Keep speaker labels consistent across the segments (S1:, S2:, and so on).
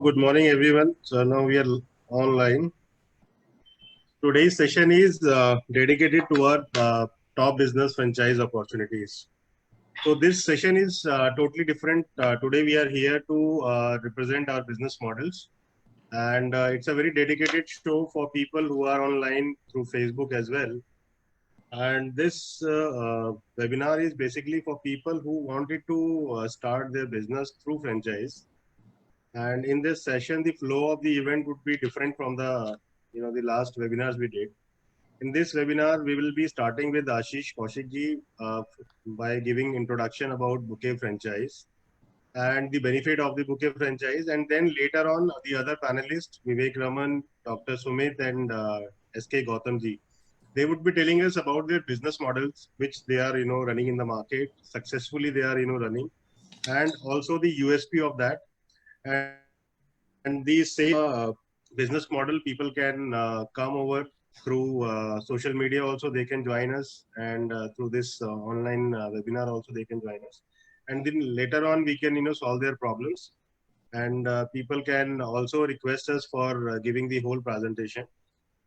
S1: Good morning, everyone. So now we are online. Today's session is dedicated to our top business franchise opportunities. So this session is totally different. Today we are here to represent our business models, and it's a very dedicated show for people who are online through Facebook as well. And this webinar is basically for people who wanted to start their business through franchise. And in this session, the flow of the event would be different from the last webinars we did. In this webinar, we will be starting with Ashish Kaushik ji by giving introduction about Bouquet franchise and the benefit of the Bouquet franchise. And then later on, the other panelists, Vivek Raman, Dr. Sumit, and SK Gautam ji, they would be telling us about their business models, which they are, running in the market successfully. They are, running, and also the USP of that. And the same business model, people can come over through social media also, they can join us, and through this online webinar also they can join us. And then later on we can solve their problems, and people can also request us for giving the whole presentation.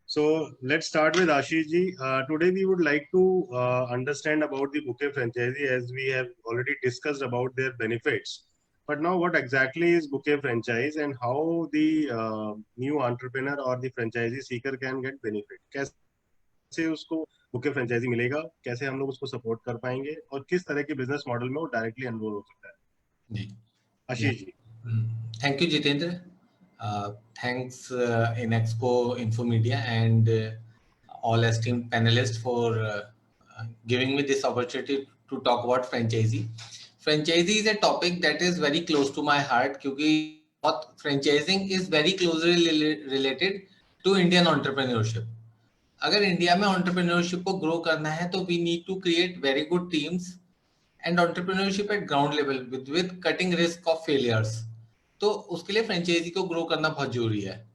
S1: So let's start with Ashish ji. Today we would like to understand about the Bouquet franchisee, as we have already discussed about their benefits. But now what exactly is Bouquet franchise, and how the new entrepreneur or the franchisee seeker can get benefit? कैसे उसको Bouquet franchisee मिलेगा, कैसे हम लोग उसको support कर पाएंगे, और किस तरह के business model में वो directly enroll हो सकता है?
S2: जी,
S1: आशीष ji.
S2: Thank you, Jitendra. Thanks Inexpo Infomedia and all esteemed panelists for giving me this opportunity to talk about franchisee. Franchisee is a topic that is very close to my heart क्योंकि franchising is very closely related to Indian entrepreneurship. अगर India में entrepreneurship को grow करना है तो we need to create very good teams and entrepreneurship at ground level with cutting risk of failures. तो उसके लिए फ्रेंचाइजी को ग्रो करना बहुत जरूरी है.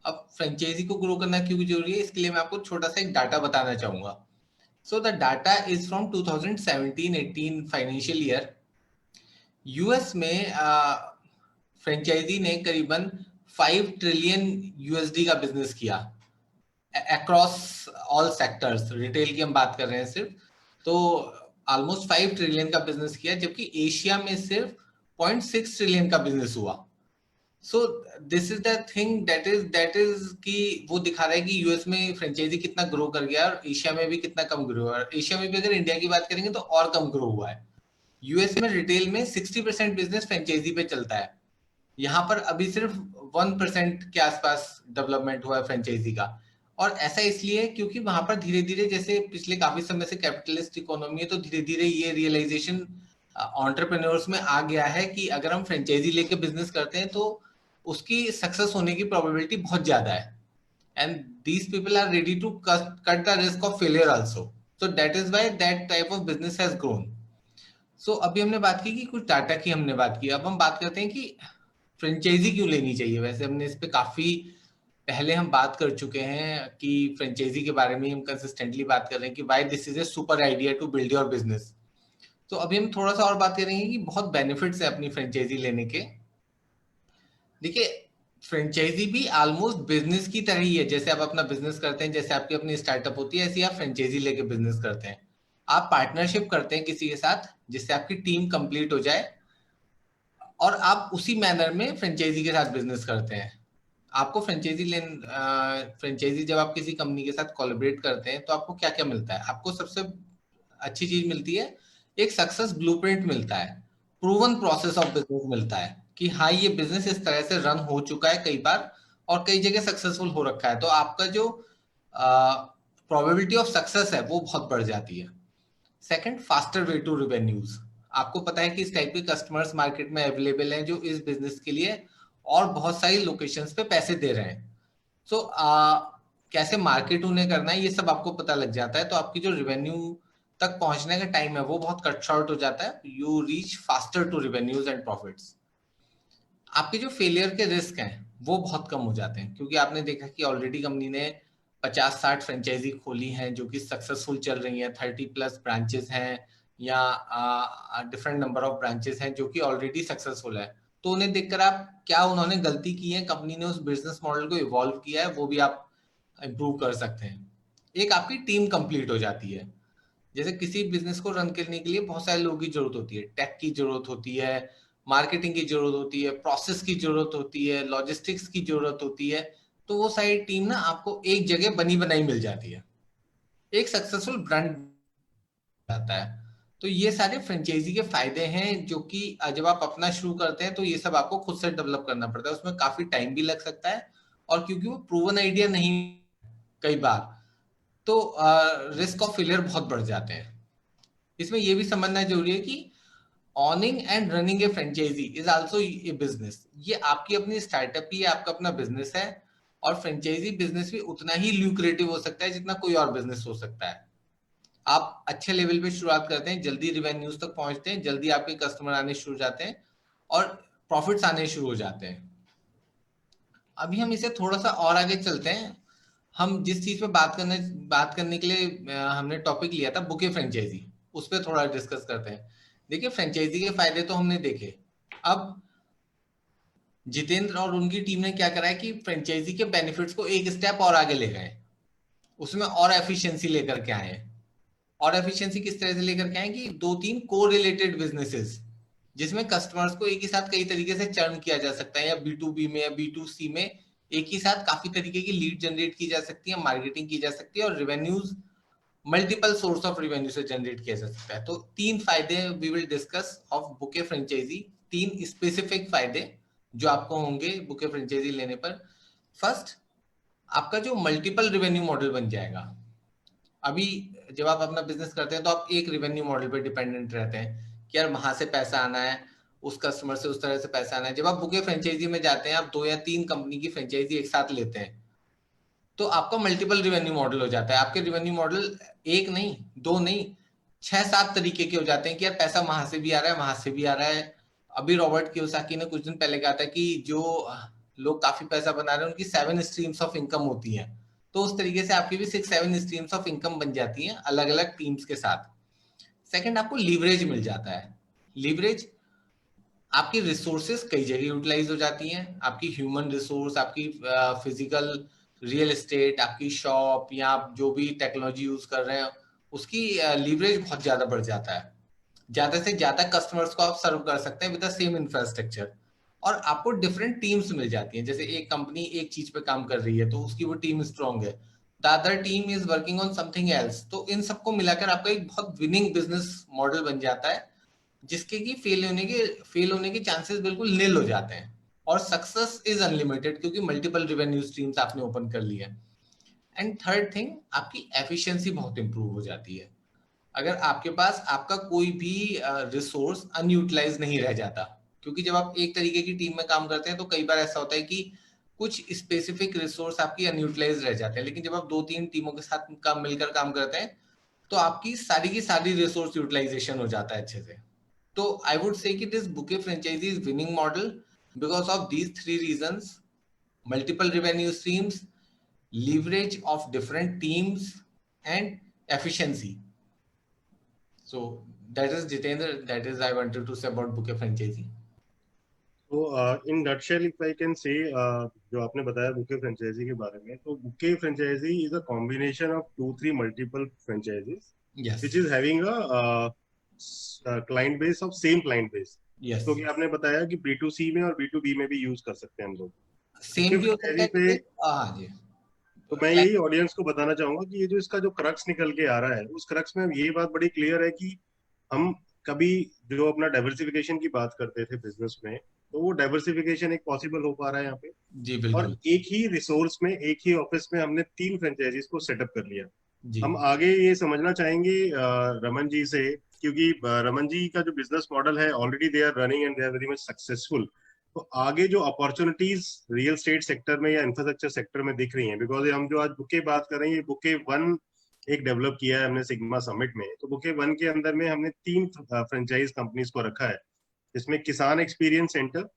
S2: अब फ्रेंचाइजी को ग्रो करना क्यों जरूरी है, इसके लिए मैं आपको छोटा सा एक डाटा बताना चाहूंगा. So the data is from 2017-18 financial year. US में फ्रेंचाइजी ने करीबन 5 ट्रिलियन यूएसडी का बिजनेस किया अक्रॉस ऑल सेक्टर्स. रिटेल की हम बात कर रहे हैं सिर्फ, तो ऑलमोस्ट 5 ट्रिलियन का बिजनेस किया, जबकि एशिया में सिर्फ 0.6 ट्रिलियन का बिजनेस हुआ. So this is the thing that is कि वो दिखा रहा है कि यूएस में फ्रेंचाइजी कितना ग्रो कर गया और एशिया में भी कितना कम ग्रो हुआ. एशिया में भी अगर इंडिया की बात करेंगे तो और कम ग्रो हुआ है. यूएस में रिटेल में 60% बिजनेस फ्रेंचाइजी पे चलता है. यहाँ पर अभी सिर्फ 1% के आसपास डेवलपमेंट हुआ है फ्रेंचाइजी का. और ऐसा इसलिए क्योंकि वहां पर धीरे धीरे, जैसे पिछले काफी समय से कैपिटलिस्ट इकोनॉमी है, तो धीरे धीरे ये रियलाइजेशन एंटरप्रेन्योर्स में आ गया है कि अगर हम फ्रेंचाइजी लेके बिजनेस करते हैं तो उसकी सक्सेस होने की प्रोबेबिलिटी बहुत ज्यादा है. And these people are ready to cut the risk of failure also. So that is why that type of business has grown. So अभी हमने बात की कि कुछ डाटा की हमने बात की. अब हम बात करते हैं कि फ्रेंचाइजी क्यों लेनी चाहिए. वैसे हमने इस पे काफी पहले हम बात कर चुके हैं कि फ्रेंचाइजी के बारे में हम कंसिस्टेंटली बात कर रहे हैं कि why this is a super idea to build your business. तो अभी हम थोड़ा सा और बात करेंगे कि बहुत बेनिफिट्स है अपनी फ्रेंचाइजी लेने के. देखिए, फ्रेंचाइजी भी ऑलमोस्ट बिजनेस की तरह ही है. जैसे आप अपना बिजनेस करते हैं, जैसे आपकी अपनी स्टार्टअप होती है, ऐसे ही आप फ्रेंचाइजी लेके बिजनेस करते हैं. आप पार्टनरशिप करते हैं किसी के साथ जिससे आपकी टीम कंप्लीट हो जाए, और आप उसी मैनर में फ्रेंचाइजी के साथ बिजनेस करते हैं. आपको फ्रेंचाइजी जब आप किसी कंपनी के साथ कोलैबोरेट करते हैं तो आपको क्या क्या मिलता है. आपको सबसे अच्छी चीज मिलती है, एक सक्सेस ब्लूप्रिंट मिलता है, प्रूवन प्रोसेस ऑफ बिजनेस मिलता है कि हाँ, ये बिजनेस इस तरह से रन हो चुका है कई बार और कई जगह सक्सेसफुल हो रखा है. तो आपका जो प्रोबेबिलिटी ऑफ सक्सेस है वो बहुत बढ़ जाती है. Second, faster way to revenues. आपको पता है कि इस टाइप के कस्टमर्स मार्केट में अवेलेबल हैं जो इस बिजनेस के लिए और बहुत सारी लोकेशंस पे पैसे दे रहे हैं. सो कैसे मार्केट उन्हें करना है ये सब आपको पता लग जाता है. तो आपकी जो रेवेन्यू तक पहुंचने का टाइम है वो बहुत कट शॉर्ट हो जाता है. You reach faster to revenues and profits. आपके जो फेलियर के रिस्क हैं वो बहुत कम हो जाते हैं, क्योंकि आपने देखा कि ऑलरेडी कंपनी ने 50-60 फ्रेंचाइजी खोली हैं जो कि सक्सेसफुल चल रही हैं. 30+ ब्रांचेस हैं या डिफरेंट नंबर ऑफ ब्रांचेस हैं जो कि ऑलरेडी सक्सेसफुल है. तो उन्हें देखकर आप क्या उन्होंने गलती की है, कंपनी ने उस बिजनेस मॉडल को इवॉल्व किया है, वो भी आप इम्प्रूव कर सकते हैं। एक आपकी टीम कंप्लीट हो जाती है। जैसे किसी बिजनेस को रन करने के लिए बहुत सारे लोगों की जरूरत होती है, टेक की जरूरत होती है, मार्केटिंग की जरूरत होती है, प्रोसेस की जरूरत होती है, लॉजिस्टिक्स की जरूरत होती है। तो वो सारी टीम ना आपको एक जगह बनी बनाई मिल जाती है, एक सक्सेसफुल ब्रांड जाता है। तो ये सारे फ्रेंचाइजी के फायदे हैं, जो कि जब आप अपना शुरू करते हैं तो ये सब आपको खुद से डेवलप करना पड़ता है, उसमें काफी टाइम भी लग सकता है, और क्योंकि वो प्रूवन आइडिया नहीं कई बार, तो रिस्क ऑफ फेलियर बहुत बढ़ जाते हैं। इसमें ये भी समझना जरूरी है कि owning and running a franchisee is also a business. ये आपकी अपनी स्टार्टअप ही है, आपका अपना बिजनेस है, और फ्रेंचाइजी बिजनेस भी उतना ही ल्यूक्रेटिव हो सकता है जितना कोई और बिजनेस हो सकता है। आप अच्छे लेवल पे शुरुआत करते हैं, जल्दी रिवेन्यूज तक पहुंचते हैं, जल्दी आपके कस्टमर आने शुरू हो जाते हैं, और प्रॉफिट्स आने शुरू हो जाते हैं। अभी हम इसे थोड़ा सा और आगे चलते हैं। हम जिस चीज पे बात करने के लिए हमने टॉपिक लिया था बुके फ्रेंचाइजी, उस पर थोड़ा डिस्कस करते हैं। देखिए, फ्रेंचाइजी के फायदे तो हमने देखे। अब जितेंद्र और उनकी टीम ने क्या करा है कि फ्रेंचाइजी के बेनिफिट्स को एक स्टेप और आगे ले गए, उसमें और एफिशिएंसी लेकर के आए हैं। और एफिशिएंसी किस तरह से लेकर के आए कि 2-3 को रिलेटेड बिजनेसेस, जिसमें कस्टमर्स को एक ही साथ कई तरीके से चर्न किया जा सकता है, या B2B में या B2C में एक ही साथ काफी तरीके की लीड जनरेट की जा सकती है, मार्केटिंग की जा सकती है, और revenues multiple source of revenue से जनरेट किया जा सकता है। तो 3 फायदे we will discuss of bouquet franchisee, 3 specific फायदे जो आपको होंगे बुके फ्रेंचाइजी लेने पर। फर्स्ट, आपका जो मल्टीपल रेवेन्यू मॉडल बन जाएगा। अभी जब आप अपना बिजनेस करते हैं तो आप एक रेवेन्यू मॉडल पे डिपेंडेंट रहते हैं कि यार वहां से पैसा आना है, उस कस्टमर से उस तरह से पैसा आना है। जब आप बुके फ्रेंचाइजी में जाते हैं, आप 2 या 3 कंपनी की फ्रेंचाइजी एक साथ लेते हैं, तो आपका मल्टीपल रिवेन्यू मॉडल हो जाता है। आपके रिवेन्यू मॉडल एक नहीं, 2 नहीं, 6-7 तरीके के हो जाते हैं कि यार पैसा वहां से भी आ रहा है, वहां से भी आ रहा है। अभी रॉबर्ट कियोसाकी ने कुछ दिन पहले कहा था कि जो लोग काफी पैसा बना रहे हैं उनकी 7 स्ट्रीम्स ऑफ इनकम होती है। तो उस तरीके से आपकी भी 6-7 स्ट्रीम्स ऑफ इनकम बन जाती हैं अलग अलग टीम्स के साथ। सेकंड, आपको लीवरेज मिल जाता है। लीवरेज, आपकी रिसोर्सेज कई जगह यूटिलाइज हो जाती हैं, आपकी ह्यूमन रिसोर्स, आपकी फिजिकल रियल एस्टेट, आपकी शॉप, या आप जो भी टेक्नोलॉजी यूज कर रहे हैं उसकी लीवरेज बहुत ज्यादा बढ़ जाता है। ज्यादा से ज्यादा कस्टमर्स को आप सर्व कर सकते हैं विद द सेम इंफ्रास्ट्रक्चर। और आपको डिफरेंट टीम्स मिल जाती हैं। जैसे एक कंपनी एक चीज पे काम कर रही है तो उसकी वो टीम स्ट्रांग है, the other team is working on something else. तो इन सबको मिलाकर आपका एक बहुत विनिंग बिजनेस मॉडल बन जाता है, जिसके की फेल होने के चांसेस बिल्कुल निल हो जाते हैं, और सक्सेस इज अनलिमिटेड क्योंकि मल्टीपल रेवेन्यू स्ट्रीम्स आपने ओपन कर लिया। एंड थर्ड थिंग, आपकी एफिशिएंसी बहुत इंप्रूव हो जाती है। अगर आपके पास आपका कोई भी रिसोर्स अनयूटिलाइज नहीं रह जाता, क्योंकि जब आप एक तरीके की टीम में काम करते हैं तो कई बार ऐसा होता है कि कुछ स्पेसिफिक रिसोर्स आपकी अनयूटिलाइज रह जाते हैं, लेकिन जब आप 2-3 टीमों के साथ मिलकर काम करते हैं तो आपकी सारी रिसोर्स यूटिलाइजेशन हो जाता है अच्छे से। तो I would say कि this bouquet franchisee is winning model because of these 3 reasons: multiple revenue streams, leverage of different teams, and efficiency. So that is Jitendra. That is I wanted to say about bouquet franchisee.
S1: तो in nutshell if I can say, जो आपने बताया bouquet franchisee के बारे में, तो bouquet franchisee is a combination of 2-3 multiple franchisees
S2: Yes.
S1: which is having a client base of same client base.
S2: Yes.
S1: क्योंकि आपने बताया कि B2C में और B2B में भी यूज कर सकते हैं हम लोग
S2: सेम
S1: बुके
S2: भी हो सकता
S1: फ्रेंचाइजी
S2: है
S1: पे।
S2: कि हाँ जी।
S1: तो मैं यही ऑडियंस को बताना चाहूंगा कि ये जो इसका जो क्रक्स निकल के आ रहा है, उस क्रक्स में ये बात बड़ी क्लियर है कि हम कभी जो अपना डाइवर्सिफिकेशन की बात करते थे बिजनेस में, तो वो डाइवर्सिफिकेशन एक पॉसिबल हो पा रहा है यहाँ पे।
S2: जी
S1: और
S2: बिल्कुल
S1: एक ही रिसोर्स में, एक ही ऑफिस में हमने 3 फ्रेंचाइजीज को सेटअप कर लिया।
S2: जी।
S1: हम आगे ये समझना चाहेंगे रमन जी से, क्योंकि रमन जी का जो बिजनेस मॉडल है already they are running and they are very much successful. तो आगे जो अपॉर्चुनिटीज रियल स्टेट सेक्टर में या इंफ्रास्ट्रक्चर सेक्टर में दिख रही हैं, बिकॉज हम जो आज बुके बात कर रहे हैं, ये बुके वन एक डेवलप किया है हमने सिग्मा समिट में। तो बुके वन के अंदर में हमने 3 फ्रेंचाइज कंपनीज को रखा है, जिसमें किसान experience centre,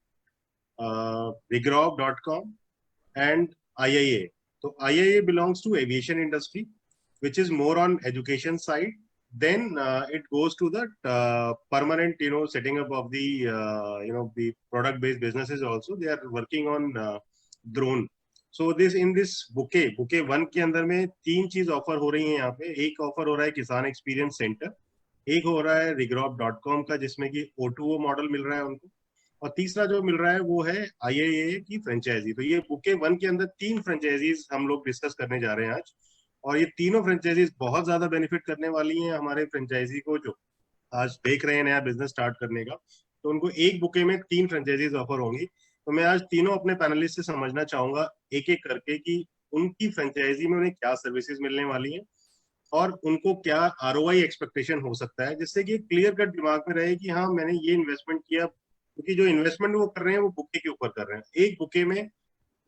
S1: bigrov.com and IIA. So IIA belongs to aviation industry, which is more on education side, then it goes to the permanent, setting up of the, the product-based businesses also. They are working on drone. So this bouquet 1 के अंदर में 3 चीज offer हो रही है यहाँ पे. एक ऑफर हो रहा है किसान एक्सपीरियंस सेंटर, एक हो रहा है regrop.com का जिसमें कि O2O मॉडल मिल रहा है उनको, और तीसरा जो मिल रहा है वो है IIA की फ्रेंचाइजी. तो ये बुके 1 के अंदर 3 फ्रेंचाइजीज हम लोग डिस्कस करने जा रहे हैं आज, और ये तीनों फ्रेंचाइजीज बहुत ज्यादा बेनिफिट करने वाली हैं हमारे फ्रेंचाइजी को जो आज देख रहे हैं नया बिजनेस स्टार्ट करने का. तो उनको एक बुके में 3 फ्रेंचाइजीज ऑफर होंगी. तो मैं आज तीनों अपने पैनलिस्ट से समझना चाहूंगा एक एक करके कि उनकी फ्रेंचाइजी में उन्हें क्या सर्विसेज मिलने वाली हैं और उनको क्या ROI एक्सपेक्टेशन हो सकता है, जिससे कि क्लियर कट दिमाग में रहे कि हाँ मैंने ये इन्वेस्टमेंट किया. क्योंकि जो इन्वेस्टमेंट वो कर रहे हैं वो बुके के ऊपर कर रहे हैं. एक बुके में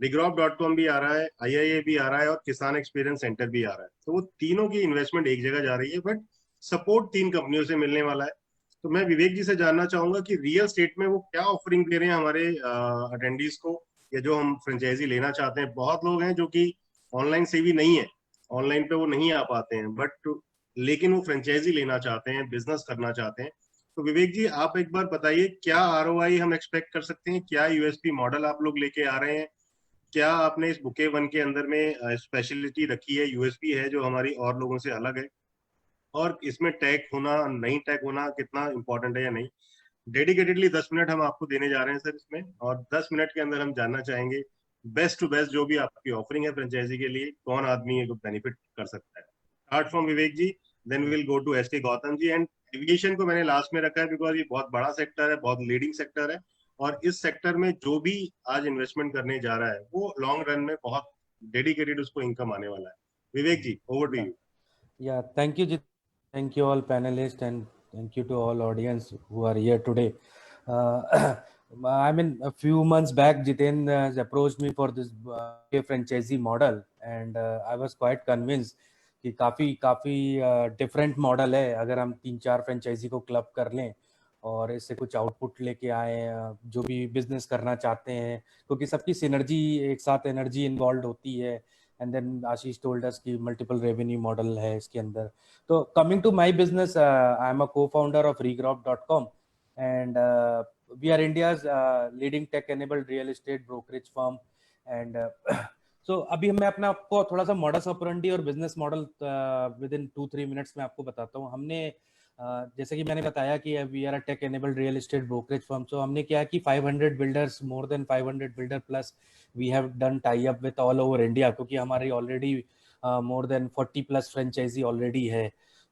S1: regrop.com भी आ रहा है, IIA भी आ रहा है और किसान एक्सपीरियंस सेंटर भी आ रहा है. तो वो तीनों की इन्वेस्टमेंट एक जगह जा रही है, बट सपोर्ट 3 कंपनियों से मिलने वाला है. तो मैं विवेक जी से जानना चाहूंगा कि रियल स्टेट में वो क्या ऑफरिंग दे रहे हैं हमारे अटेंडीज को, या जो हम फ्रेंचाइजी लेना चाहते हैं. बहुत लोग हैं जो कि ऑनलाइन सेवी नहीं है, ऑनलाइन पे वो नहीं आ पाते हैं, बट लेकिन वो फ्रेंचाइजी लेना चाहते हैं, बिजनेस करना चाहते हैं. तो विवेक जी आप एक बार बताइए क्या ROI हम एक्सपेक्ट कर सकते हैं, क्या USP मॉडल आप लोग लेके आ रहे हैं, क्या आपने इस बुके 1 के अंदर में स्पेशलिटी रखी है, USP है जो हमारी और लोगों से अलग है, और इसमें टैग होना नहीं टैग होना कितना इंपॉर्टेंट है या नहीं. डेडिकेटेडली 10 मिनट हम आपको देने जा रहे हैं सर इसमें, और 10 मिनट के अंदर हम जानना चाहेंगे बेस्ट टू बेस्ट जो भी आपकी ऑफरिंग है फ्रेंचाइजी के लिए, कौन आदमी है जो बेनिफिट कर सकता है. Start from Vivek ji, then will go to SK Gautam ji. And aviation को मैंने लास्ट में रखा है बिकॉज ये बहुत बड़ा सेक्टर है, बहुत लीडिंग सेक्टर है, और इस सेक्टर में जो भी आज इन्वेस्टमेंट करने जा रहा है वो लॉन्ग रन में बहुत डेडिकेटेड उसको इनकम आने वाला है. Vivek ji over to you.
S3: Yeah, thank you, Jit. Thank you all panelists, and thank you to all audience who are here today. I mean, a few months back, Jiten has approached me for this franchisee model, and I was quite convinced कि काफी different model है. अगर हम 3-4 franchise को club कर लें और इससे कुछ आउटपुट लेके आए, जो भी बिजनेस करना चाहते हैं, क्योंकि सबकी सिनर्जी एक साथ एनर्जी इन्वॉल्व होती है. And then Ashish told us कि multiple revenue model है इसके अंदर. तो coming to my business, I am a co-founder of regrop.com, and we are India's leading tech-enabled real estate brokerage firm. And so अभी मैं अपना आपको थोड़ा सा modus operandi और business model within 2-3 minutes में आपको बताता हूँ. हमने जैसे कि मैंने बताया कि we are a tech enabled real estate brokerage firm. So हमने क्या कि 500 builders, more than 500 builder plus we have done tie up with all over India, क्योंकि हमारी already more than 40 plus franchisee already है.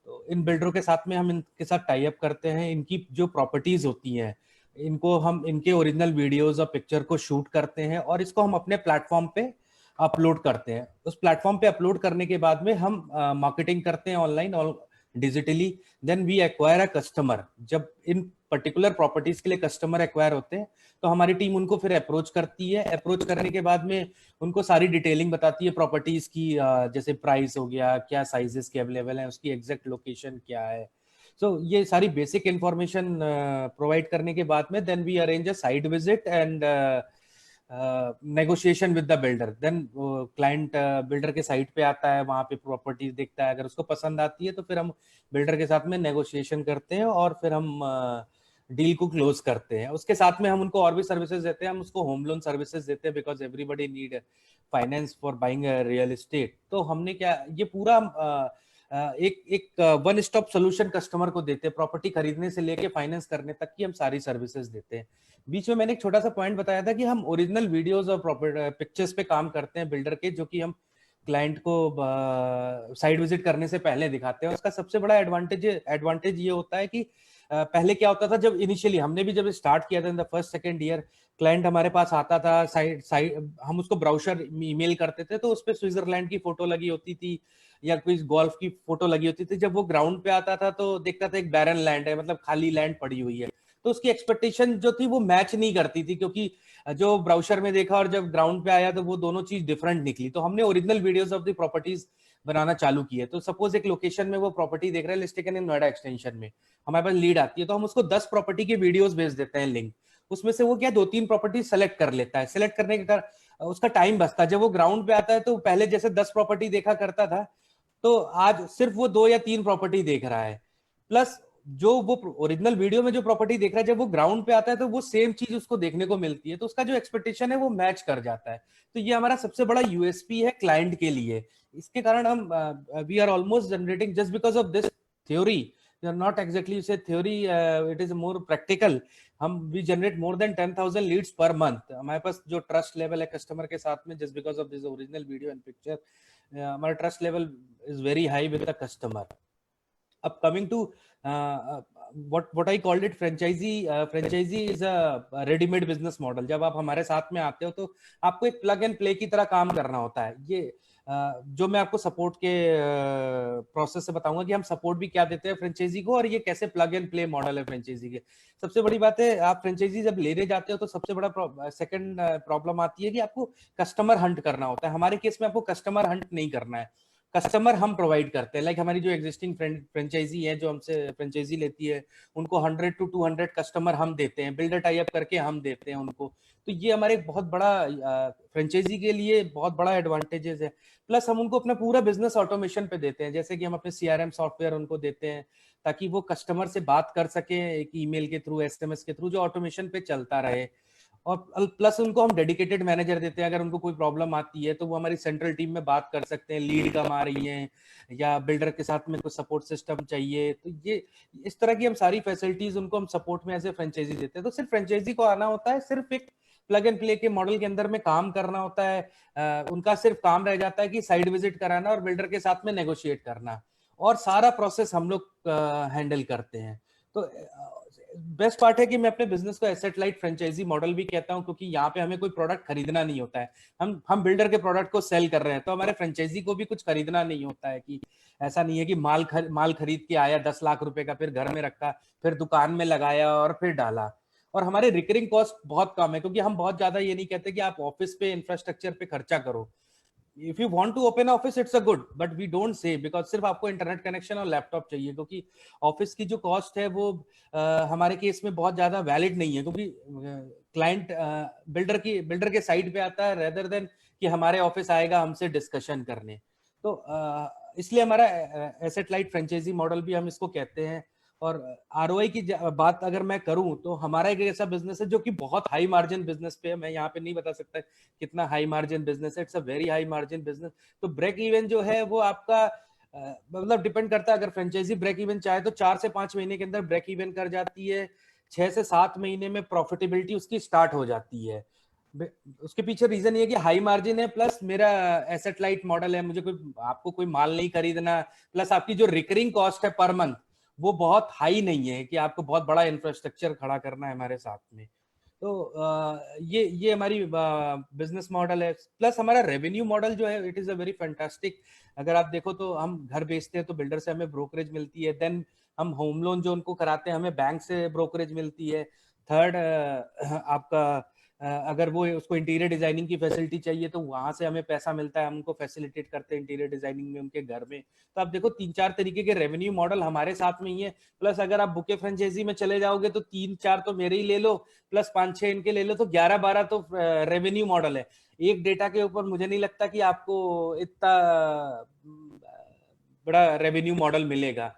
S3: तो इन बिल्डरों के साथ में हम इनके साथ टाई अप करते हैं. इनकी जो प्रॉपर्टीज होती हैं इनको हम इनके ओरिजिनल वीडियोज और पिक्चर को शूट करते हैं और इसको हम अपने प्लेटफॉर्म पे अपलोड करते हैं. उस प्लेटफॉर्म पे अपलोड करने के बाद में हम मार्केटिंग करते हैं ऑनलाइन और digitally. Then we acquire a customer. जब इन पर्टिकुलर प्रॉपर्टीज के लिए कस्टमर एक्वायर होते हैं तो हमारी टीम उनको फिर अप्रोच करती है. अप्रोच करने के बाद में उनको सारी डिटेलिंग बताती है प्रॉपर्टीज की, जैसे प्राइस हो गया, क्या साइजेस के अवेलेबल हैं, उसकी एग्जैक्ट लोकेशन क्या है. सो ये सारी बेसिक इंफॉर्मेशन प्रोवाइड करने के बाद में then we arrange a site visit and negotiation with the builder. Then client builder के साइट पे आता है, वहां पे प्रॉपर्टी देखता है, अगर उसको पसंद आती है तो फिर हम बिल्डर के साथ में नेगोशिएशन करते हैं और फिर हम डील को क्लोज करते हैं. उसके साथ में हम उनको और भी सर्विसेज देते हैं. हम उसको होम लोन सर्विसेज देते हैं because everybody need finance for buying real estate. तो हमने क्या ये पूरा एक वन स्टॉप सोल्यूशन कस्टमर को देते हैं. प्रॉपर्टी खरीदने से लेके फाइनेंस करने तक की हम सारी सर्विसेज देते हैं. बीच में मैंने एक छोटा सा पॉइंट बताया था कि हम ओरिजिनल वीडियोस और पिक्चर्स पे काम करते हैं बिल्डर के, जो कि हम क्लाइंट को साइट विजिट करने से पहले दिखाते हैं. उसका सबसे बड़ा एडवांटेज ये होता है कि पहले क्या होता था, जब इनिशियली हमने भी जब स्टार्ट किया था in the first second year, client हमारे पास आता था, साइट हम उसको ब्राउजर ईमेल करते थे तो उस पर स्विट्जरलैंड की फोटो लगी होती थी या कोई गोल्फ की फोटो लगी होती थी. जब वो ग्राउंड पे आता था तो देखता था एक बैरन लैंड है, मतलब खाली लैंड पड़ी हुई है. तो उसकी एक्सपेक्टेशन जो थी वो मैच नहीं करती थी, क्योंकि जो ब्राउजर में देखा और जब ग्राउंड पे आया तो वो दोनों चीज डिफरेंट निकली. तो हमने original videos of the properties बनाना चालू किए. तो सपोज एक लोकेशन में वो प्रॉपर्टी देख रहे हैं, लिस्ट इन नोएडा एक्सटेंशन में, हमारे पास लीड आती है तो हम उसको 10 प्रॉपर्टी के वीडियोस भेज देते हैं लिंक. उसमें से वो क्या 2-3 प्रॉपर्टी सेलेक्ट कर लेता है. सेलेक्ट करने के उसका टाइम बचता है. जब वो ग्राउंड पे आता है तो पहले जैसे 10 प्रॉपर्टी देखा करता था तो आज सिर्फ वो 2 या 3 प्रॉपर्टी देख रहा है, प्लस जो वो ओरिजिनल वीडियो में जो प्रॉपर्टी देख रहा है, जब वो ग्राउंड पे आता है तो वो सेम चीज उसको देखने को मिलती है, तो उसका जो एक्सपेक्टेशन है वो मैच कर जाता है। तो ये हमारा सबसे बड़ा यूएसपी है क्लाइंट के लिए। इसके कारण हम we are almost generating just because of this theory, not exactly say theory, it is more practical. हम we generate more than 10,000 leads per month. हमारे पास जो ट्रस्ट लेवल है कस्टमर के साथ में, just because of this original video and picture, हमारा trust level is very high with the customer. अब coming to what I called it franchisee is a ready-made business model। जब आप हमारे साथ में आते हो तो आपको एक प्लग एंड प्ले की तरह काम करना होता है। ये जो मैं आपको सपोर्ट के प्रोसेस से बताऊंगा कि हम सपोर्ट भी क्या देते हैं फ्रेंचाइजी को और ये कैसे प्लग एंड प्ले मॉडल है फ्रेंचाइजी के। सबसे बड़ी बात है, आप फ्रेंचाइजी जब लेने जाते हो तो सबसे बड़ा सेकंड प्रॉब्लम आती है कि आपको कस्टमर हंट करना होता है। हमारे केस में आपको कस्टमर हंट नहीं करना है, कस्टमर हम प्रोवाइड करते हैं। लाइक हमारी जो एग्जिस्टिंग फ्रेंचाइजी है जो हमसे फ्रेंचाइजी लेती है, उनको 100 to 200 कस्टमर हम देते हैं, बिल्डर टाई अप करके हम देते हैं उनको। तो ये हमारे एक बहुत बड़ा फ्रेंचाइजी के लिए बहुत बड़ा एडवांटेजेस है। प्लस हम उनको अपना पूरा बिजनेस ऑटोमेशन पे देते हैं, जैसे कि हम अपने CRM सॉफ्टवेयर उनको देते हैं ताकि वो कस्टमर से बात कर सके एक ईमेल के थ्रू, SMS के थ्रू, जो ऑटोमेशन पे चलता रहे। और प्लस उनको हम डेडिकेटेड मैनेजर देते हैं। अगर उनको कोई प्रॉब्लम आती है तो वो हमारी सेंट्रल टीम में बात कर सकते हैं, लीड कम आ रही है या बिल्डर के साथ में कुछ सपोर्ट सिस्टम चाहिए, तो ये इस तरह की हम सारी फैसिलिटीज उनको हम सपोर्ट में ऐसे फ्रेंचाइजी देते हैं। तो सिर्फ फ्रेंचाइजी को आना होता है, सिर्फ एक प्लग एंड प्ले के मॉडल के अंदर में काम करना होता है। उनका सिर्फ काम रह जाता है कि साइड विजिट कराना और बिल्डर के साथ में नेगोशिएट करना, और सारा प्रोसेस हम लोग हैंडल करते हैं। तो बेस्ट पार्ट है कि मैं अपने बिजनेस को एसेट लाइट फ्रेंचाइजी मॉडल भी कहता हूं, क्योंकि यहाँ पे हमें कोई प्रोडक्ट खरीदना नहीं होता है। हम बिल्डर के प्रोडक्ट को सेल कर रहे हैं, तो हमारे फ्रेंचाइजी को भी कुछ खरीदना नहीं होता है। कि ऐसा नहीं है कि माल खरीद के आया 10 लाख रुपए का, फिर घर में रखा, फिर दुकान में लगाया और फिर डाला। और हमारे रिकरिंग कॉस्ट बहुत कम है, क्योंकि हम बहुत ज्यादा ये नहीं कहते कि आप ऑफिस पे इंफ्रास्ट्रक्चर पे खर्चा करो। If you want to open office it's a good, but we don't say, because सिर्फ आपको इंटरनेट कनेक्शन और लैपटॉप चाहिए, क्योंकि ऑफिस की जो कॉस्ट है वो हमारे केस में बहुत ज्यादा वैलिड नहीं है, क्योंकि क्लाइंट बिल्डर के साइड पे आता है रेदर देन कि हमारे ऑफिस आएगा हमसे डिस्कशन करने। तो इसलिए हमारा एसेट लाइट फ्रेंचाइजी मॉडल भी हम इसको कहते हैं। और ROI की बात अगर मैं करूं तो हमारा एक ऐसा बिजनेस है जो कि बहुत हाई मार्जिन बिजनेस पे है। मैं यहाँ पे नहीं बता सकता कितना हाई मार्जिन बिजनेस है, it's a very high margin business. तो ब्रेक इवन जो है वो आपका मतलब डिपेंड करता है। अगर फ्रेंचाइजी ब्रेक इवन चाहे तो 4 से 5 महीने के अंदर ब्रेक इवन कर जाती है, 6 से 7 महीने में प्रॉफिटेबिलिटी उसकी स्टार्ट हो जाती है। उसके पीछे रीजन ये है कि हाई मार्जिन है, प्लस मेरा एसेट लाइट मॉडल है, मुझे आपको कोई माल नहीं खरीदना, प्लस आपकी जो रिकरिंग कॉस्ट है पर मंथ वो बहुत हाई नहीं है कि आपको बहुत बड़ा इंफ्रास्ट्रक्चर खड़ा करना है हमारे साथ में। तो ये हमारी बिजनेस मॉडल है। प्लस हमारा रेवेन्यू मॉडल जो है it is a very fantastic. अगर आप देखो तो हम घर बेचते हैं तो बिल्डर से हमें ब्रोकरेज मिलती है, देन हम होम लोन जो उनको कराते हैं हमें बैंक से ब्रोकरेज मिलती है। थर्ड आपका अगर वो उसको इंटीरियर डिजाइनिंग की फैसिलिटी चाहिए तो वहां से हमें पैसा मिलता है, हम उनको फैसिलिटेट करते हैं इंटीरियर डिजाइनिंग में उनके घर में। तो आप देखो 3-4 तरीके के रेवेन्यू मॉडल हमारे साथ में ही है। प्लस अगर आप बुके फ्रेंचाइजी में चले जाओगे तो 3-4 तो मेरे ही ले लो, प्लस 5-6 इनके ले लो, तो 11-12 तो रेवेन्यू मॉडल है। एक डेटा के ऊपर मुझे नहीं लगता कि आपको इतना बड़ा रेवेन्यू मॉडल मिलेगा।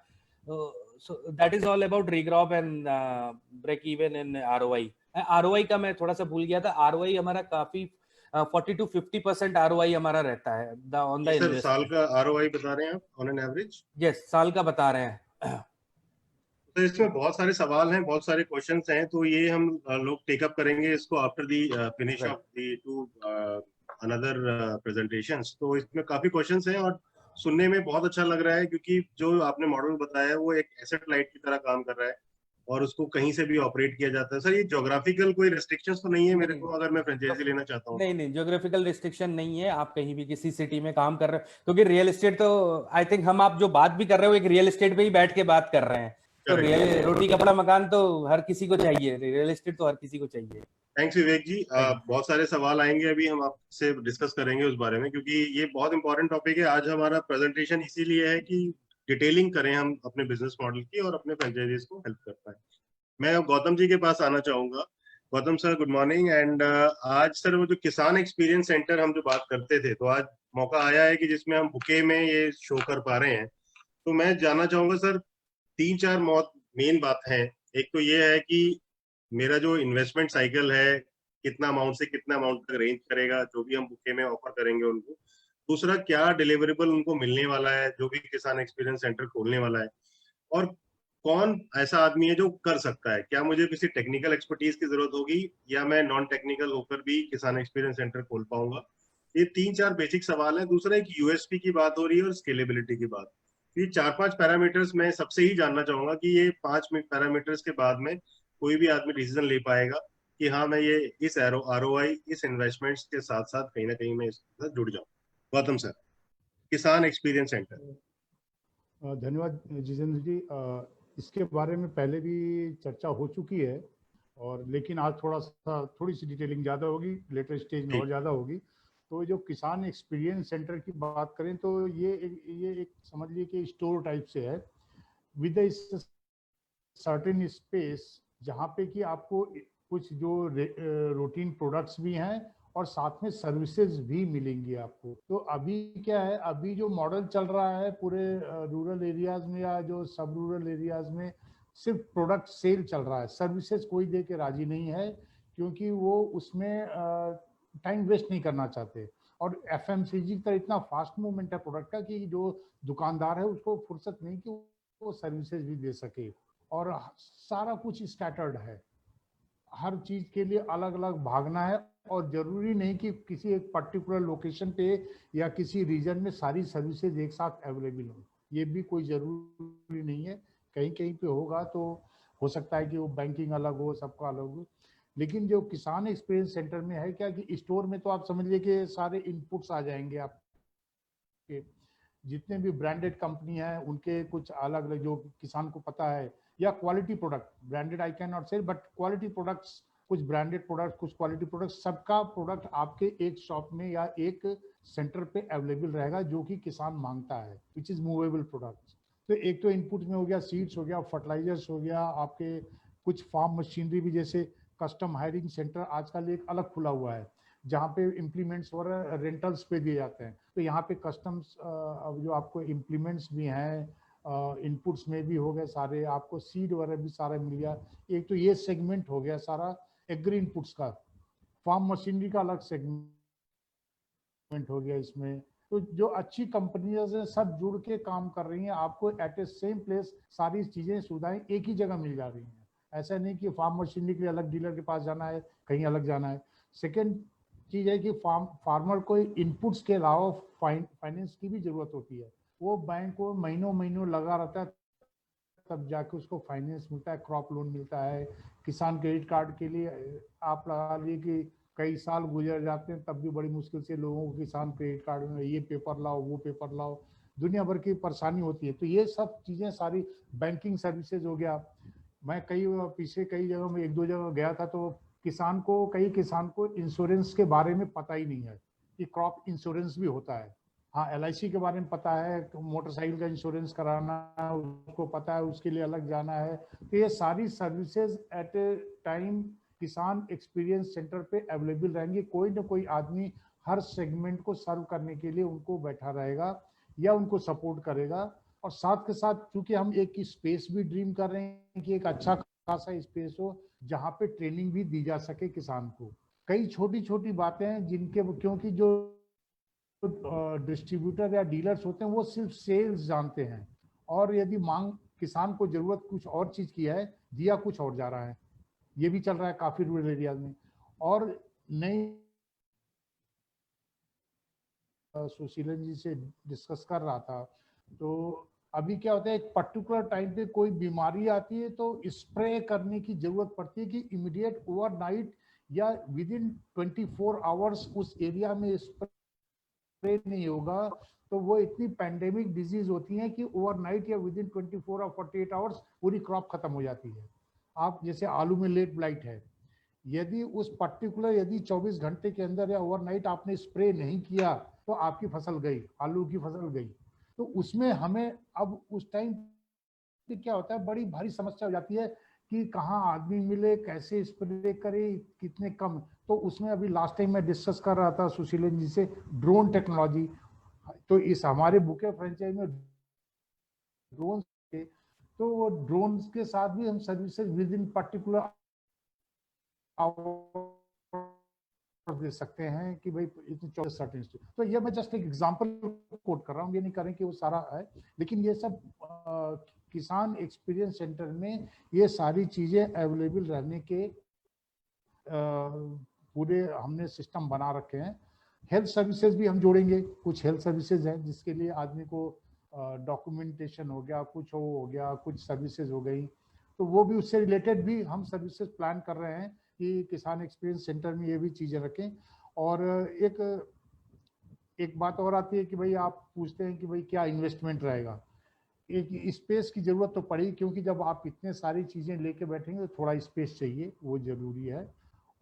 S3: so that is all about regrowth and break even and ROI का मैं थोड़ा सा भूल गया था। ROI हमारा काफी 40 to 50% ROI हमारा रहता है ऑन द
S1: सर साल का ROI बता रहे हैं आप ऑन एन एवरेज?
S3: यस, साल का बता रहे हैं।
S1: तो इसमें बहुत सारे सवाल हैं, बहुत सारे क्वेश्चंस हैं, तो ये हम लोग टेकअप करेंगे इसको after the finish of the two another presentations. तो इसमें काफी क्वेश्चंस हैं और सुनने में बहुत अच्छा लग रहा है, क्योंकि जो आपने मॉडल बताया है वो एक एसेट लाइट की तरह काम कर रहा है और उसको कहीं से भी ऑपरेट किया जाता है। सर ये ज्योग्राफिकल कोई रिस्ट्रिक्शंस तो नहीं है मेरे को, अगर मैं फ्रेंचाइजी लेना चाहता हूँ?
S3: नहीं, ज्योग्राफिकल रिस्ट्रिक्शन नहीं है, आप कहीं भी किसी सिटी में काम कर रहे हो, क्योंकि रियल एस्टेट तो आई थिंक हम आप जो बात भी कर रहे हो एक रियल एस्टेट पे ही बैठ के बात कर रहे हैं। तो रियल रोटी कपड़ा मकान तो हर किसी को चाहिए, रियल एस्टेट तो हर किसी को चाहिए।
S1: थैंक्स विवेक जी। बहुत सारे सवाल आएंगे, अभी हम आपसे डिस्कस करेंगे उस बारे में, क्योंकि ये बहुत इंपॉर्टेंट टॉपिक है। आज हमारा प्रेजेंटेशन इसीलिए है कि डिटेलिंग करें हम अपने बिजनेस मॉडल की और अपने फ्रेंचाइजीज को हेल्प कर पाए। मैं गौतम जी के पास आना चाहूंगा। Gautam sir good morning. And आज सर वो जो किसान एक्सपीरियंस सेंटर हम जो बात करते थे, तो आज मौका आया है कि जिसमें हम बुके में ये शो कर पा रहे हैं। तो मैं जानना चाहूंगा सर, 3-4 मेन बात है। एक तो ये है कि मेरा जो इन्वेस्टमेंट साइकिल है, कितना अमाउंट से कितना अमाउंट तक रेंज करेगा जो भी हम बुके में ऑफर करेंगे उनको। दूसरा, क्या डिलीवरेबल उनको मिलने वाला है जो भी किसान एक्सपीरियंस सेंटर खोलने वाला है, और कौन ऐसा आदमी है जो कर सकता है। क्या मुझे किसी टेक्निकल एक्सपर्टीज की जरूरत होगी, या मैं नॉन टेक्निकल होकर भी किसान एक्सपीरियंस सेंटर खोल पाऊंगा। ये 3-4 बेसिक सवाल है। दूसरा, एक यूएसपी की बात हो रही है और स्केलेबिलिटी की बात। ये 4-5 पैरामीटर्स मैं सबसे ही जानना चाहूंगा कि ये 5 पैरामीटर्स के बाद में कोई भी आदमी डिसीजन ले पाएगा कि हाँ, मैं ये इस आरओआई, इस इन्वेस्टमेंट्स के साथ साथ कहीं ना कहीं मैं इसके साथ जुड़ जाऊं। गौतम सर, किसान एक्सपीरियंस सेंटर।
S4: धन्यवाद जितेंद्र जी। इसके बारे में पहले भी चर्चा हो चुकी है, और लेकिन आज थोड़ी सी डिटेलिंग ज़्यादा होगी, लेटर स्टेज में और ज़्यादा होगी। तो जो किसान एक्सपीरियंस सेंटर की बात करें तो ये एक समझ लीजिए कि स्टोर टाइप से है, विद सर्टेन स्पेस, जहाँ पे कि आपको कुछ जो रूटीन प्रोडक्ट्स भी हैं और साथ में सर्विसेज भी मिलेंगी आपको। तो अभी क्या है, अभी जो मॉडल चल रहा है पूरे रूरल एरियाज में या जो सब रूरल एरियाज में, सिर्फ प्रोडक्ट सेल चल रहा है, सर्विसेज कोई दे के राजी नहीं है, क्योंकि वो उसमें टाइम वेस्ट नहीं करना चाहते। और एफएमसीजी की तरह इतना फास्ट मूवमेंट है प्रोडक्ट का कि जो दुकानदार है उसको फुर्सत नहीं कि वो सर्विसेज भी दे सके। और सारा कुछ स्कैटर्ड है, हर चीज के लिए अलग अलग भागना है, और जरूरी नहीं कि किसी एक पर्टिकुलर लोकेशन पे या किसी रीजन में सारी सर्विसेज एक साथ अवेलेबल हो। ये भी कोई जरूरी नहीं है, कहीं कहीं पे होगा तो हो सकता है कि वो बैंकिंग अलग हो, सबका अलग हो। लेकिन जो किसान एक्सपीरियंस सेंटर में है क्या कि स्टोर में तो आप समझ लीजिए कि सारे इनपुट्स आ जाएंगे आपके, जितने भी ब्रांडेड कंपनी है उनके कुछ अलग अलग जो किसान को पता है, या quality product, branded I can not से, बट क्वालिटी प्रोडक्ट्स, कुछ ब्रांडेड प्रोडक्ट, कुछ क्वालिटी प्रोडक्ट, सबका प्रोडक्ट आपके एक शॉप में या एक सेंटर पे अवेलेबल रहेगा जो कि किसान मांगता है, विच इज मूवेबल प्रोडक्ट्स। तो एक तो इनपुट में हो गया, सीड्स हो गया, फर्टिलाइजर्स हो गया, आपके कुछ फार्म मशीनरी भी, जैसे कस्टम हायरिंग सेंटर आजकल एक अलग खुला हुआ है जहाँ पे इम्प्लीमेंट्स और रेंटल्स पे दिए जाते हैं। तो यहाँ पे कस्टम्स जो आपको इम्प्लीमेंट्स भी हैं, इनपुट्स में भी हो गए सारे, आपको सीड वगैरह भी सारा मिल गया। एक तो ये सेगमेंट हो गया सारा एग्री इनपुट्स का। फार्म मशीनरी का अलग सेगमेंट हो गया इसमें। तो जो अच्छी कंपनियां हैं सब जुड़ के काम कर रही हैं, आपको एट ए सेम प्लेस सारी चीजें सुविधाएं एक ही जगह मिल जा रही हैं। ऐसा नहीं कि फार्म मशीनरी के लिए अलग डीलर के पास जाना है, कहीं अलग जाना है। सेकेंड चीज है कि फार्मर को इनपुट्स के अलावा फाइनेंस की भी जरूरत होती है। वो बैंक को महीनों महीनों लगा रहता है, तब जाके उसको फाइनेंस मिलता है, क्रॉप लोन मिलता है। किसान क्रेडिट कार्ड के लिए आप लगा लीजिए कि कई साल गुजर जाते हैं, तब भी बड़ी मुश्किल से लोगों को किसान क्रेडिट कार्ड में ये पेपर लाओ, वो पेपर लाओ, दुनिया भर की परेशानी होती है। तो ये सब चीजें सारी, बैंकिंग सर्विसेज हो गया। मैं पीछे कई जगह में 1-2 जगह गया था, तो कई किसान को इंश्योरेंस के बारे में पता ही नहीं है कि क्रॉप इंश्योरेंस भी होता है। हाँ, LIC के बारे में पता है, मोटरसाइकिल का इंश्योरेंस कराना है उसको पता है, उसके लिए अलग जाना है। तो ये सारी सर्विसेज एट ए टाइम किसान एक्सपीरियंस सेंटर पे अवेलेबल रहेंगी। कोई ना कोई आदमी हर सेगमेंट को सर्व करने के लिए उनको बैठा रहेगा या उनको सपोर्ट करेगा। और साथ के साथ क्योंकि हम एक की स्पेस भी ड्रीम कर रहे हैं कि एक अच्छा खासा स्पेस हो जहाँ पे ट्रेनिंग भी दी जा सके किसान को। कई छोटी छोटी बातें हैं जिनके, क्योंकि जो डिस्ट्रीब्यूटर या डीलर्स होते हैं वो सिर्फ सेल्स जानते हैं, और यदि मांग किसान को जरूरत कुछ और चीज की है, दिया कुछ और जा रहा है। ये भी चल रहा है काफी रूरल एरियाज में। और नई सुशीलन जी से डिस्कस कर रहा था, तो अभी क्या होता है, एक पर्टिकुलर टाइम पे कोई बीमारी आती है तो स्प्रे करने की जरूरत पड़ती है कि इमीडिएट ओवरनाइट या विद इन 24 आवर्स उस एरिया में स्प्रे नहीं होगा, तो वो इतनी पैंडेमिक डिजीज होती है कि ओवरनाइट या विद इन 24 और 48 आवर्स पूरी क्रॉप खत्म हो जाती है। आप जैसे आलू में लेट ब्लाइट है, यदि 24 घंटे के अंदर या ओवरनाइट आपने स्प्रे नहीं किया तो आपकी फसल गई, आलू की फसल गई। तो उसमें हमें अब उस टाइम पे क्या होता है, बड़ी भारी समस्या हो जाती है कि कहाँ आदमी मिले, कैसे स्प्रे करे, कितने कम। तो उसमें अभी लास्ट टाइम मैं डिस्कस कर रहा था सुशीलन जी से ड्रोन टेक्नोलॉजी। तो इस हमारे बुके फ्रेंचाइज में ड्रोन के, तो वो ड्रोन के साथ भी हम सर्विसेज विद इन पर्टिकुलर दे सकते हैं कि भाई इतने 24 तो ये मैं जस्ट एक एग्जांपल कोट कर रहा हूँ, ये नहीं करें कि वो सारा है, लेकिन ये सब किसान एक्सपीरियंस सेंटर में ये सारी चीजें अवेलेबल रहने के पूरे हमने सिस्टम बना रखे हैं। हेल्थ सर्विसेज भी हम जोड़ेंगे, कुछ हेल्थ सर्विसेज हैं जिसके लिए आदमी को डॉक्यूमेंटेशन हो गया, कुछ हो गया, कुछ सर्विसेज हो गई, तो वो भी उससे रिलेटेड भी हम सर्विसेज प्लान कर रहे हैं कि किसान एक्सपीरियंस सेंटर में ये भी चीजें रखें। और एक बात और आती है कि भाई आप पूछते हैं कि भाई क्या इन्वेस्टमेंट रहेगा। एक स्पेस की जरूरत तो पड़ी, क्योंकि जब आप इतने सारी चीजें लेके बैठेंगे तो थोड़ा स्पेस चाहिए, वो जरूरी है।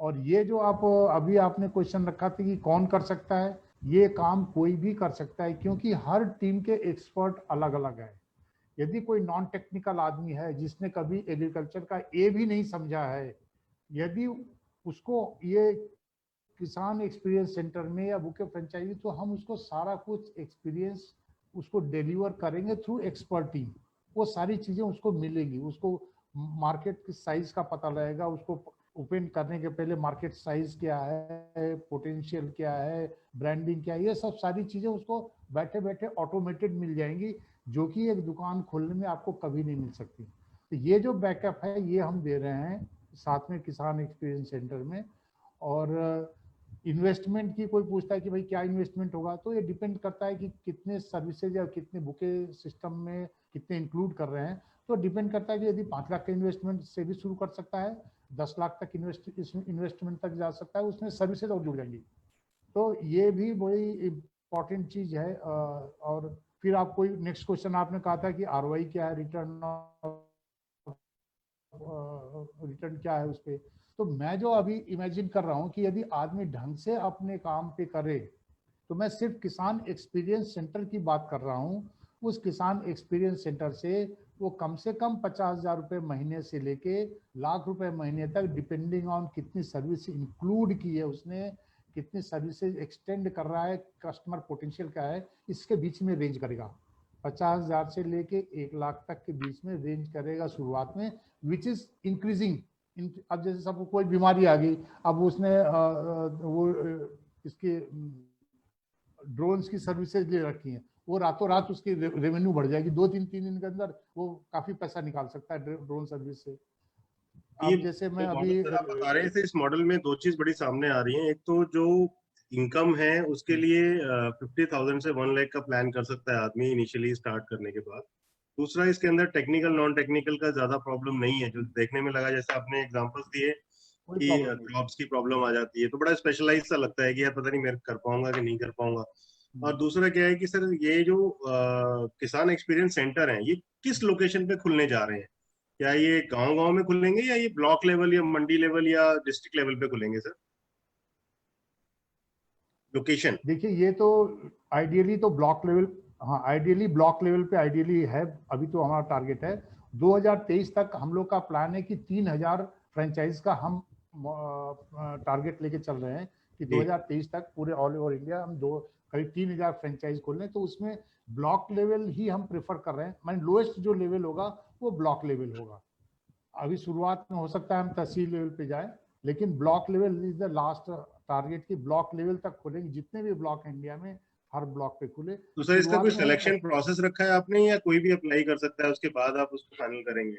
S4: और ये जो आप अभी आपने क्वेश्चन रखा था कि कौन कर सकता है, ये काम कोई भी कर सकता है, क्योंकि हर टीम के एक्सपर्ट अलग अलग है। यदि कोई नॉन टेक्निकल आदमी है जिसने कभी एग्रीकल्चर का ए भी नहीं समझा है, यदि उसको ये किसान एक्सपीरियंस सेंटर में या बुके फ्रेंचाइजी, तो हम उसको सारा कुछ एक्सपीरियंस उसको डिलीवर करेंगे थ्रू एक्सपर्ट टीम। वो सारी चीजें उसको मिलेंगी, उसको मार्केट की साइज का पता लगेगा, उसको ओपन करने के पहले मार्केट साइज क्या है, पोटेंशियल क्या है, ब्रांडिंग क्या है, ये सब सारी चीजें उसको बैठे बैठे ऑटोमेटेड मिल जाएंगी, जो कि एक दुकान खोलने में आपको कभी नहीं मिल सकती। तो ये जो बैकअप है ये हम दे रहे हैं साथ में किसान एक्सपीरियंस सेंटर में। और इन्वेस्टमेंट की कोई पूछता है कि भाई क्या इन्वेस्टमेंट होगा, तो ये डिपेंड करता है कि कितने सर्विसेज या कितने बुके सिस्टम में कितने इंक्लूड कर रहे हैं। तो डिपेंड करता है कि यदि 5 लाख के इन्वेस्टमेंट से भी शुरू कर सकता है, 10 लाख तक इन्वेस्टमेंट तक जा सकता है, उसमें सर्विसेज और जुड़ जाएंगी। तो ये भी बड़ी इम्पोर्टेंट चीज है। और फिर आप कोई नेक्स्ट क्वेश्चन आपने कहा था कि ROI क्या है, रिटर्न क्या है उस पर। तो मैं जो अभी इमेजिन कर रहा हूँ कि यदि आदमी ढंग से अपने काम पे करे, तो मैं सिर्फ किसान एक्सपीरियंस सेंटर की बात कर रहा हूँ। उस किसान एक्सपीरियंस सेंटर से वो कम से कम 50,000 रुपये महीने से लेके लाख रुपए महीने तक, डिपेंडिंग ऑन कितनी सर्विस इंक्लूड की है उसने, कितनी सर्विसेज एक्सटेंड कर रहा है, कस्टमर पोटेंशियल क्या है, इसके बीच में रेंज करेगा। 50,000 से लेके 1 लाख तक के बीच में रेंज करेगा शुरुआत में, विच इज इंक्रीजिंग। अब जैसे सबको कोई बीमारी आ गई, अब उसने वो इसके ड्रोन्स की सर्विसेज ले रखी हैं, वो रातों रात उसकी रेवेन्यू बढ़ जाएगी, 2-3 दिन के अंदर वो काफी पैसा निकाल सकता है ड्रोन सर्विस से। अब जैसे मैं अभी
S1: आप बता रहे थे, इस मॉडल में दो चीज बड़ी सामने आ रही हैं। एक तो जो इनकम है उसके लिए 50,000 से 1 लाख का प्लान कर सकता है आदमी इनिशियली स्टार्ट करने के बाद। दूसरा, इसके अंदर टेक्निकल नॉन टेक्निकल का ज्यादा प्रॉब्लम नहीं है, जो देखने में लगा, जैसे आपने एग्जांपल्स दिए कि क्रॉप्स की प्रॉब्लम आ जाती है, तो बड़ा स्पेशलाइज सा लगता है कि यार पता नहीं मैं कर पाऊंगा कि नहीं कर पाऊंगा। और दूसरा क्या है कि सर ये जो किसान एक्सपीरियंस सेंटर है, ये किस लोकेशन पे खुलने जा रहे हैं? क्या ये गांव-गांव में खुलेंगे या ये ब्लॉक लेवल या मंडी लेवल या डिस्ट्रिक्ट लेवल पे खुलेंगे सर? लोकेशन
S4: देखिए, ये तो आइडियली तो ब्लॉक लेवल, हाँ आइडियली ब्लॉक लेवल पे आइडियली है। अभी तो हमारा टारगेट है 2023 तक, हम लोग का प्लान है कि 3,000 फ्रेंचाइज का हम टारगेट लेके चल रहे हैं कि 2023 तक पूरे ऑल ओवर इंडिया हम करीब 3,000 फ्रेंचाइज खोल लें। तो उसमें ब्लॉक लेवल ही हम प्रेफर कर रहे हैं, मैंने लोएस्ट जो लेवल होगा वो ब्लॉक लेवल होगा। अभी शुरुआत में हो सकता है हम तहसील लेवल पे जाए, लेकिन block level is the last target की ब्लॉक लेवल तक खुलेंगे। जितने भी ब्लॉक है इंडिया में, हर ब्लॉक पे खुले।
S1: तो सर इसका कोई सिलेक्शन प्रोसेस रखा है आपने, या कोई भी अप्लाई कर सकता है उसके बाद आप उसको फाइनल करेंगे?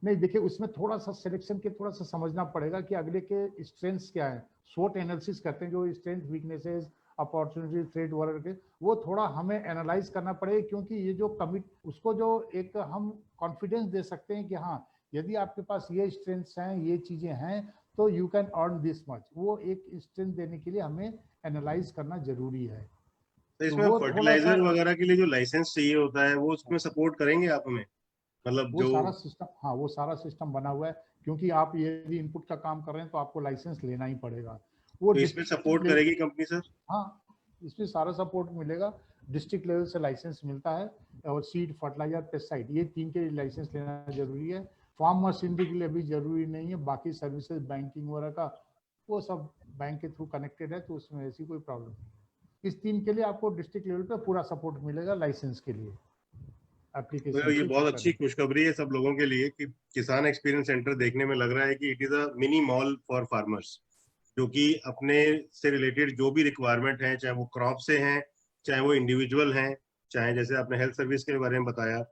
S4: नहीं, देखिए उसमें थोड़ा सा सिलेक्शन के थोड़ा सा समझना पड़ेगा कि अगले के स्ट्रेंथ्स क्या है। SWOT एनालिसिस करते हैं, जो स्ट्रेंथ, वीकनेसेस, अपॉर्चुनिटी, थ्रेट वगैरह के, वो थोड़ा हमें एनालाइज करना पड़ेगा। क्योंकि ये जो उसको जो एक हम कॉन्फिडेंस दे सकते हैं कि हाँ, यदि आपके पास ये स्ट्रेंथ्स हैं, ये चीजें हैं, तो you can earn this much, वो एक स्ट्रेंथ देने के लिए हमें एनालाइज करना जरूरी है।
S1: तो इसमें फर्टिलाइजर वगैरह के लिए जो लाइसेंस चाहिए होता है, वो उसमें सपोर्ट करेंगे आप हमें? मतलब
S4: वो
S1: जो
S4: सारा सिस्टम, हाँ वो सारा सिस्टम बना हुआ है। क्योंकि आप यदि इनपुट का काम कर रहे हैं तो आपको लाइसेंस लेना ही पड़ेगा। वो
S1: तो इसमें सपोर्ट करेगी कंपनी सर?
S4: हाँ, इसमें सारा सपोर्ट मिलेगा। डिस्ट्रिक्ट लेवल से लाइसेंस मिलता है, और सीड, फर्टिलाइजर, पेस्टिसाइड, ये 3 के लिए लाइसेंस लेना जरूरी है। फार्म मशीनरी के लिए भी जरूरी नहीं है। बाकी सर्विसेज बैंकिंग वगैरह का वो सब बैंक के थ्रू कनेक्टेड है, तो उसमें ऐसी कोई प्रॉब्लम नहीं। इस 3 के लिए आपको डिस्ट्रिक्ट लेवल पे पूरा सपोर्ट मिलेगा लाइसेंस के लिए, एप्लीकेशन।
S1: तो ये बहुत अच्छी खुशखबरी है सब लोगों के लिए कि किसान एक्सपीरियंस सेंटर देखने में लग रहा है कि it is a mini mall for farmers, जो कि अपने से रिलेटेड जो भी रिक्वायरमेंट है, चाहे वो क्रॉप से हैं, चाहे वो इंडिविजुअल हैं, चाहे जैसे आपने हेल्थ सर्विस के बारे में बताया,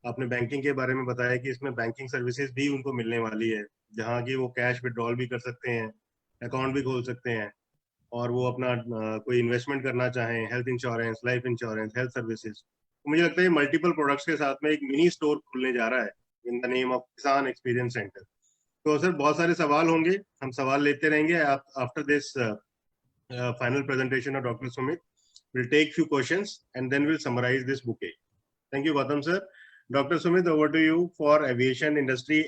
S1: आपने बैंकिंग के बारे में बताया कि इसमें बैंकिंग सर्विसेज भी उनको मिलने वाली है, जहाँ की वो कैश विड्रॉल भी कर सकते हैं, अकाउंट भी खोल सकते हैं, और वो अपना कोई इन्वेस्टमेंट करना चाहें, health insurance, life insurance, health services. तो मुझे लगता है मल्टीपल प्रोडक्ट्स के साथ में एक मिनी स्टोर खुलने जा रहा है इन द नेम ऑफ किसान एक्सपीरियंस सेंटर। तो सर बहुत सारे सवाल होंगे, हम सवाल लेते रहेंगे after this final presentation of doctor Sumit. We'll take few questions and then we'll summarize this bouquet. Thank you, Gautam sir. Dr. Sumit, over to you for aviation industry.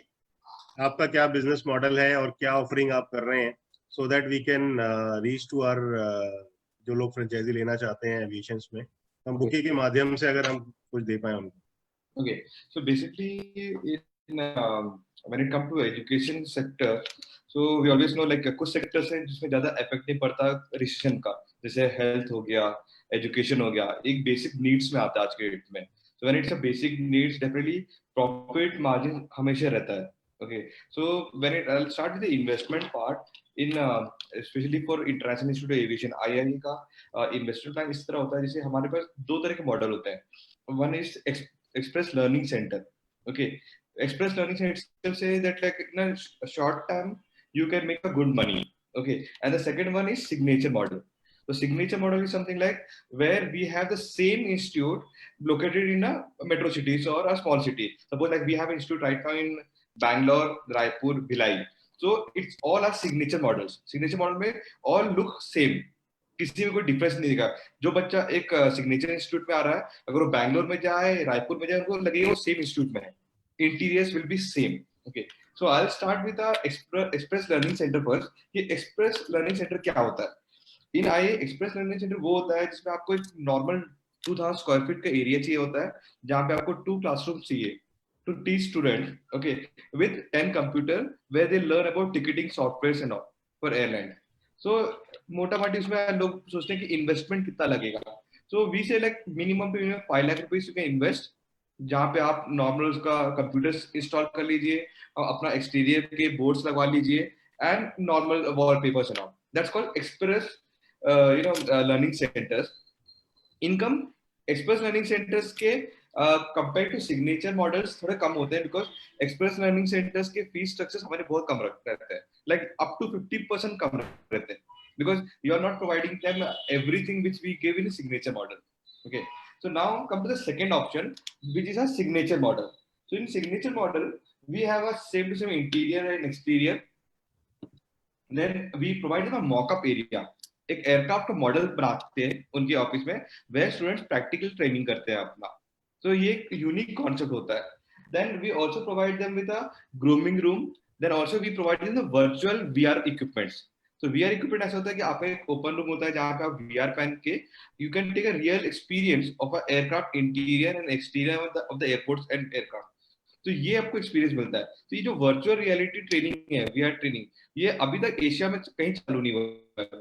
S1: आपका क्या बिजनेस मॉडल है और क्या ऑफरिंग आप कर रहे हैं, so that we can reach to our जो लोग फ्रेंचाइजी लेना चाहते हैं एविएशन में, हम बुके के माध्यम से अगर हम कुछ दे पाए उनको.
S5: Okay, so basically when it comes to education sector, so we always know like कुछ सेक्टर्स हैं जिसमें ज्यादा इफेक्ट नहीं पड़ता रिसेशन का, जैसे हेल्थ हो गया, एजुकेशन हो गया, एक बेसिक नीड्स में आता है आज के डेट में. So when it's a basic needs, definitely profit margin हमेशा रहता है. Okay, so I'll start with the investment part in especially for International Institute of Aviation (IIA) का investment plan इस तरह होता है, जैसे हमारे पास 2 तरह के मॉडल होते हैं. One is Express Learning Center. Okay, Express Learning Center say that like in a short time you can make a good money. Okay, and the second one is signature model. So signature model is something like where we have the same institute located in a metro cities or a small city. Suppose like we have an institute right now in Bangalore, Raipur, Bhilai. So it's all our signature models. Signature model में all look same. किसी में कोई difference नहीं दिखा. जो बच्चा एक signature institute में आ रहा है, अगर वो बैंगलोर में जाए, रायपुर में जाए, उनको लगेगा वो सेम इंस्टीट्यूट में है. Interiors will be same. Okay, so I will start with the express learning centre first. ये एक्सप्रेस लर्निंग सेंटर क्या होता है? इन आईए एक्सप्रेस लर्निंग सेंटर वो होता है जिसमें आपको एक नॉर्मल 2000 स्क्वायर फीट का एरिया चाहिए होता है, जहाँ पे आपको 2 क्लासरूम चाहिए to teach students, okay, with 10 computer where they learn about ticketing softwares and all for airline. So मोटा मोटी इसमें लोग सोचते हैं कि इन्वेस्टमेंट कितना लगेगा. So we say like minimum to minimum 5 lakh रुपए you can invest, जहाँ पे आप नॉर्मल उसका कंप्यूटर इंस्टॉल कर लीजिए, अपना एक्सटीरियर के बोर्ड्स लगवा लीजिए and normal wallpapers and all. That's called express learning centres. Income express learning centres के कंपेयर टू सिग्नेचर मॉडल्स थोड़े कम होते हैं, बिकॉज एक्सप्रेस लर्निंग सेंटर्स के फीस स्ट्रक्चर्स हमारे बहुत कम रहते हैं, लाइक अप टू 50% कम रहते हैं, because you are not providing them everything which we give in a signature model. Okay, so now come to the second option, which is a signature model. So in signature model we have a same to same interior and exterior, then we provide them a mock-up area. एक aircraft का model बनाते हैं उनके office में, where students practical training करते हैं अपना. So ये एक यूनिक कॉन्सेप्ट होता है. Then we also provide them with a grooming room. Then also we provide them the virtual VR equipments. So VR equipment ऐसा होता है कि आपका एक ओपन रूम होता है जहाँ पे आप VR पहन के you can take a real experience of a aircraft interior and exterior of the airports and aircraft. तो ये आपको एक्सपीरियंस मिलता है. तो ये जो वर्चुअल रियलिटी ट्रेनिंग है, VR ट्रेनिंग, ये अभी तक एशिया में कहीं चालू नहीं हुआ.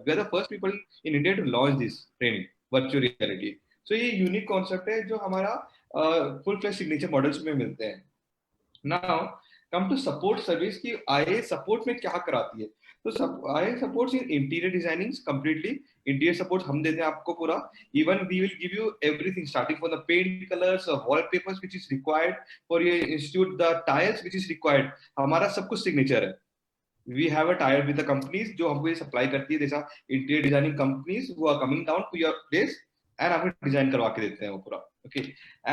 S5: We are the first people in India to launch this training, virtual reality. So ये यूनिक कॉन्सेप्ट है जो हमारा फुल फ्लैश सिग्नेचर मॉडल्स में मिलते हैं. Now come to support service की आईए सपोर्ट में क्या कराती है. तो IA supports in interior designing completely. Interior support हम देते हैं आपको पूरा. Even we will give you everything starting from the paint colours, wallpapers which is required for your institute, the tyres which is required. हमारा सब कुछ signature है. We have a tie with the companies जो हमको ये supply करती है, जैसा interior designing companies who are coming down to your place and आपको डिजाइन करवा के देते हैं वो पूरा. Okay,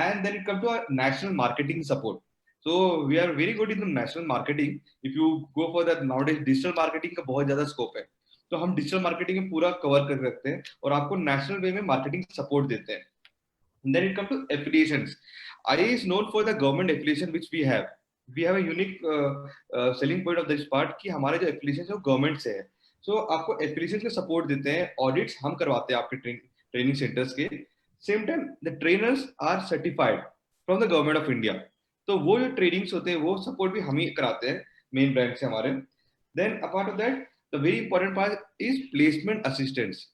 S5: and then it comes to our national marketing support. So we are very good in the national marketing. If you go for that nowadays digital marketing का बहुत ज्यादा स्कोप है, तो हम डिजिटल मार्केटिंग में पूरा कवर कर रखते हैं और आपको नेशनल वे में मार्केटिंग सपोर्ट देते हैं. Then it comes to affiliations. IA is known for the government affiliation which we have. We have a unique selling point of this part कि हमारे जो affiliations है वो गवर्नमेंट से है. So आपको affiliations का सपोर्ट देते हैं. ऑडिट्स हम करवाते हैं आपके ट्रेनिंग सेंटर्स के. Same time the trainers are certified from the government of India. तो वो जो ट्रेनिंग्स होते हैं वो सपोर्ट भी हम ही कराते हैं मेन ब्रांच से हमारे। Then apart of that the very important part is placement assistance,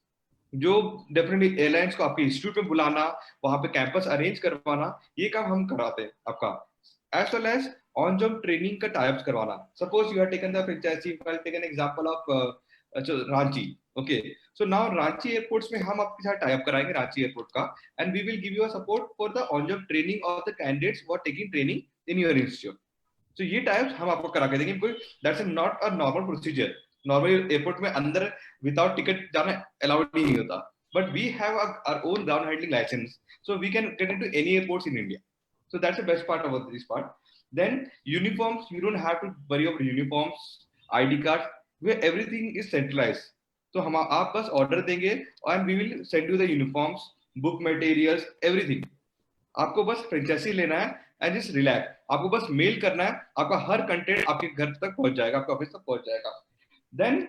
S5: जो डेफिनेटली एयरलाइंस को आपके इंस्टीट्यूट में बुलाना, वहां पे कैंपस अरेंज करवाना, ये काम हम कराते हैं आपका। As well as on job training का टाइप्स करवाना। Suppose you have taken the franchisee, I will take an example of Ranchi. Okay, so now Ranchi airports में हम आपके साथ टाइप कराएंगे रांची एयरपोर्ट का, and we will give you a support for the on job training of the candidates who are taking training in your institute. तो ये tie ups हम आपको करा के देंगे, because that's not a normal procedure. Normal airport में अंदर without ticket जाना अलाउड नहीं होता, but we have our own ground handling licence, so we can get into any airports in India. So that's the best part about this part. Then uniforms, you don't have to worry about uniforms, ID cards, where everything is centralized. तो हम आप बस order देंगे and we will send you the uniforms, book materials, everything. आपको बस franchise लेना है and just relax. आपको बस मेल करना है, आपका हर कंटेंट आपके घर तक पहुंच जाएगा, आपके ऑफिस तक पहुंच जाएगा। Then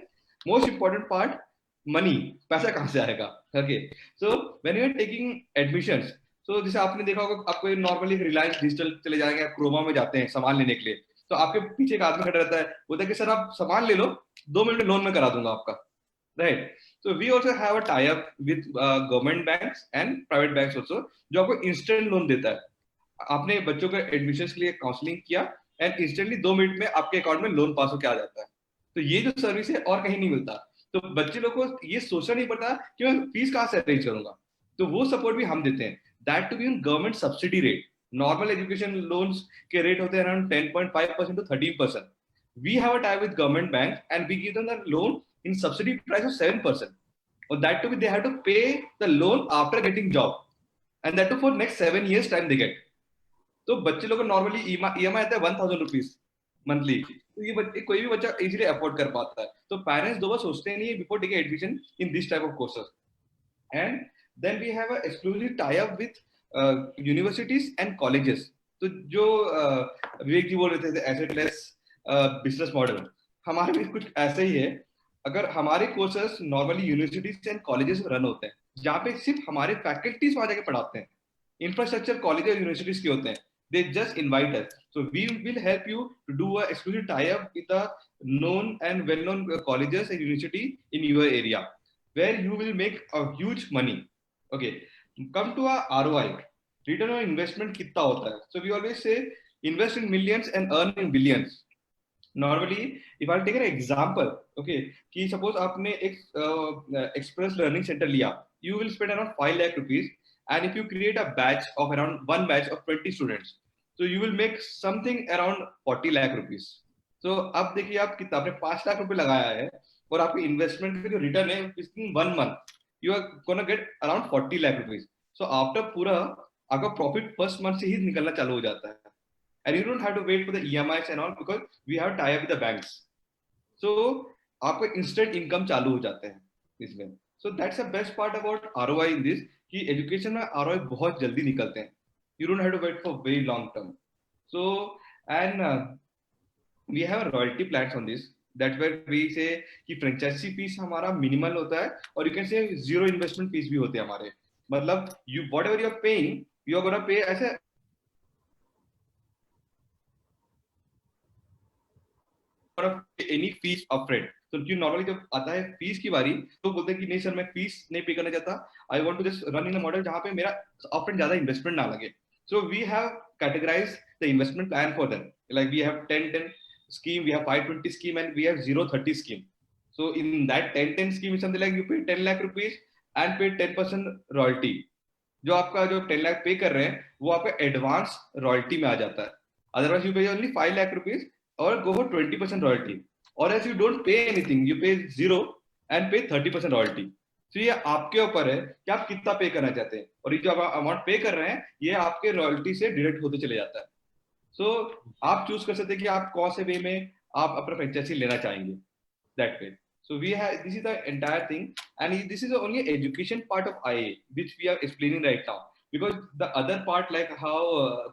S5: most important part, money, पैसा कहाँ से आएगा? Okay, so when you are taking admissions, तो जैसे आपने देखा होगा, आपको नॉर्मली रिलायंस डिजिटल चले जाएंगे, क्रोमा में जाते हैं सामान लेने के लिए, तो आपके पीछे एक आदमी खड़ा रहता है, बोलता है कि सर आप सामान ले लो, 2 मिनट में लोन में करा दूंगा आपका, right. So we also have a tie up with government banks and private banks also, जो आपको इंस्टेंट लोन देता है। आपने बच्चों के एडमिशन के लिए काउंसलिंग किया एंड इंस्टेंटली 2 मिनट में आपके अकाउंट में लोन पास होकर आ जाता है। तो ये जो सर्विस है और कहीं नहीं मिलता। तो बच्चे लोग को ये सोचना नहीं पड़ता कि मैं फीस कहाँ से अरेंज करूंगा, तो वो सपोर्ट भी हम देते हैं। That to be in government subsidy rate. Normal education loans के rate होते हैं around 10.5% to 13%. We have a tie with government bank and we give them the loan in subsidy price of 7%. Or that to be they have to pay the loan after getting job, and that too for next 7 years time they get. तो बच्चे लोग को normally EMI आता है 1000 rupees monthly. तो ये बच्चे कोई भी बच्चा easily afford कर पाता है। तो parents दो बार सोचते नहीं before taking admission in this type of courses. And then we have a exclusive tie-up with universities and colleges. तो जो विवेक जी बोल रहे थे assetless business model, हमारे भी कुछ ऐसे ही है। अगर हमारे courses normally universities and colleges में रन होते हैं, जहाँ पे सिर्फ हमारे फैकल्टीज वहां जाके पढ़ाते हैं, इंफ्रास्ट्रक्चर कॉलेज और यूनिवर्सिटीज के होते हैं, they just invite us. So we will help you to do a exclusive tie-up with the known and well-known colleges and university in your area, where you will make a huge money. Okay, come to our ROI, return on investment कितना होता है? So we always say invest in millions and earn in billions. Normally, if I take an example, okay, कि suppose आपने एक express learning center लिया, you will spend around 5 lakh rupees, and if you create a batch of around one batch of 20 students, so you will make something around 40 lakh rupees. So अब देखिए आप कितना, आपने 5 लाख रुपए लगाया है और आपकी इन्वेस्टमेंट का जो रिटर्न है within 1 month you are gonna get around 40 lakh rupees. So after पूरा आपका प्रॉफिट फर्स्ट मंथ से ही निकलना चालू हो जाता है, and you don't have to wait for the EMIs and all because we have tie up with the banks. So आपका instant income चालू हो जाते हैं इसमें. So that's the best part about ROI in this, कि education में ROI बहुत जल्दी निकलते हैं. You don't have to wait for very long term. So and we have royalty plans on this. That's where we say कि franchisee fees हमारा minimal होता है, और you can say zero investment fees भी होते हैं हमारे। मतलब you whatever you are paying, you are gonna pay ऐसे एनी फीस अपफ्रंट। तो क्यों नॉर्मली जब आता है फीस की बारी तो बोलते हैं कि नहीं सर मैं फीस नहीं पे करना चाहता, I want to just run in a model जहां पे मेरा अपफ्रंट ज्यादा इन्वेस्टमेंट ना लगे। So we have categorised the investment plan for them, like we have 10-10 scheme, we have 520 scheme, and we have 0-30 scheme. So in that 10-10 scheme is something like you pay 10 lakh rupees and pay 10% royalty. जो आपका जो 10 लाख पे कर रहे हैं वो आपका advance royalty में आ जाता है। Otherwise you pay only 5 lakh rupees और गो फॉर 20% रॉयल्टी, और as you don't pay anything, you pay 0 and पे 30% रॉयल्टी। तो ये आपके ऊपर है कि आप कितना पे करना चाहते हैं, और ये जो आप अमाउंट पे कर रहे हैं ये आपके रॉयल्टी से डिडक्ट होते चले जाता है। So आप चूज कर सकते हैं कि आप कौन से वे में आप अपना फ्रेंचाइजी लेना चाहेंगे, that way. So we have, this is the entire thing, and this is the only education part of IA which we are explaining right now, because the other part like how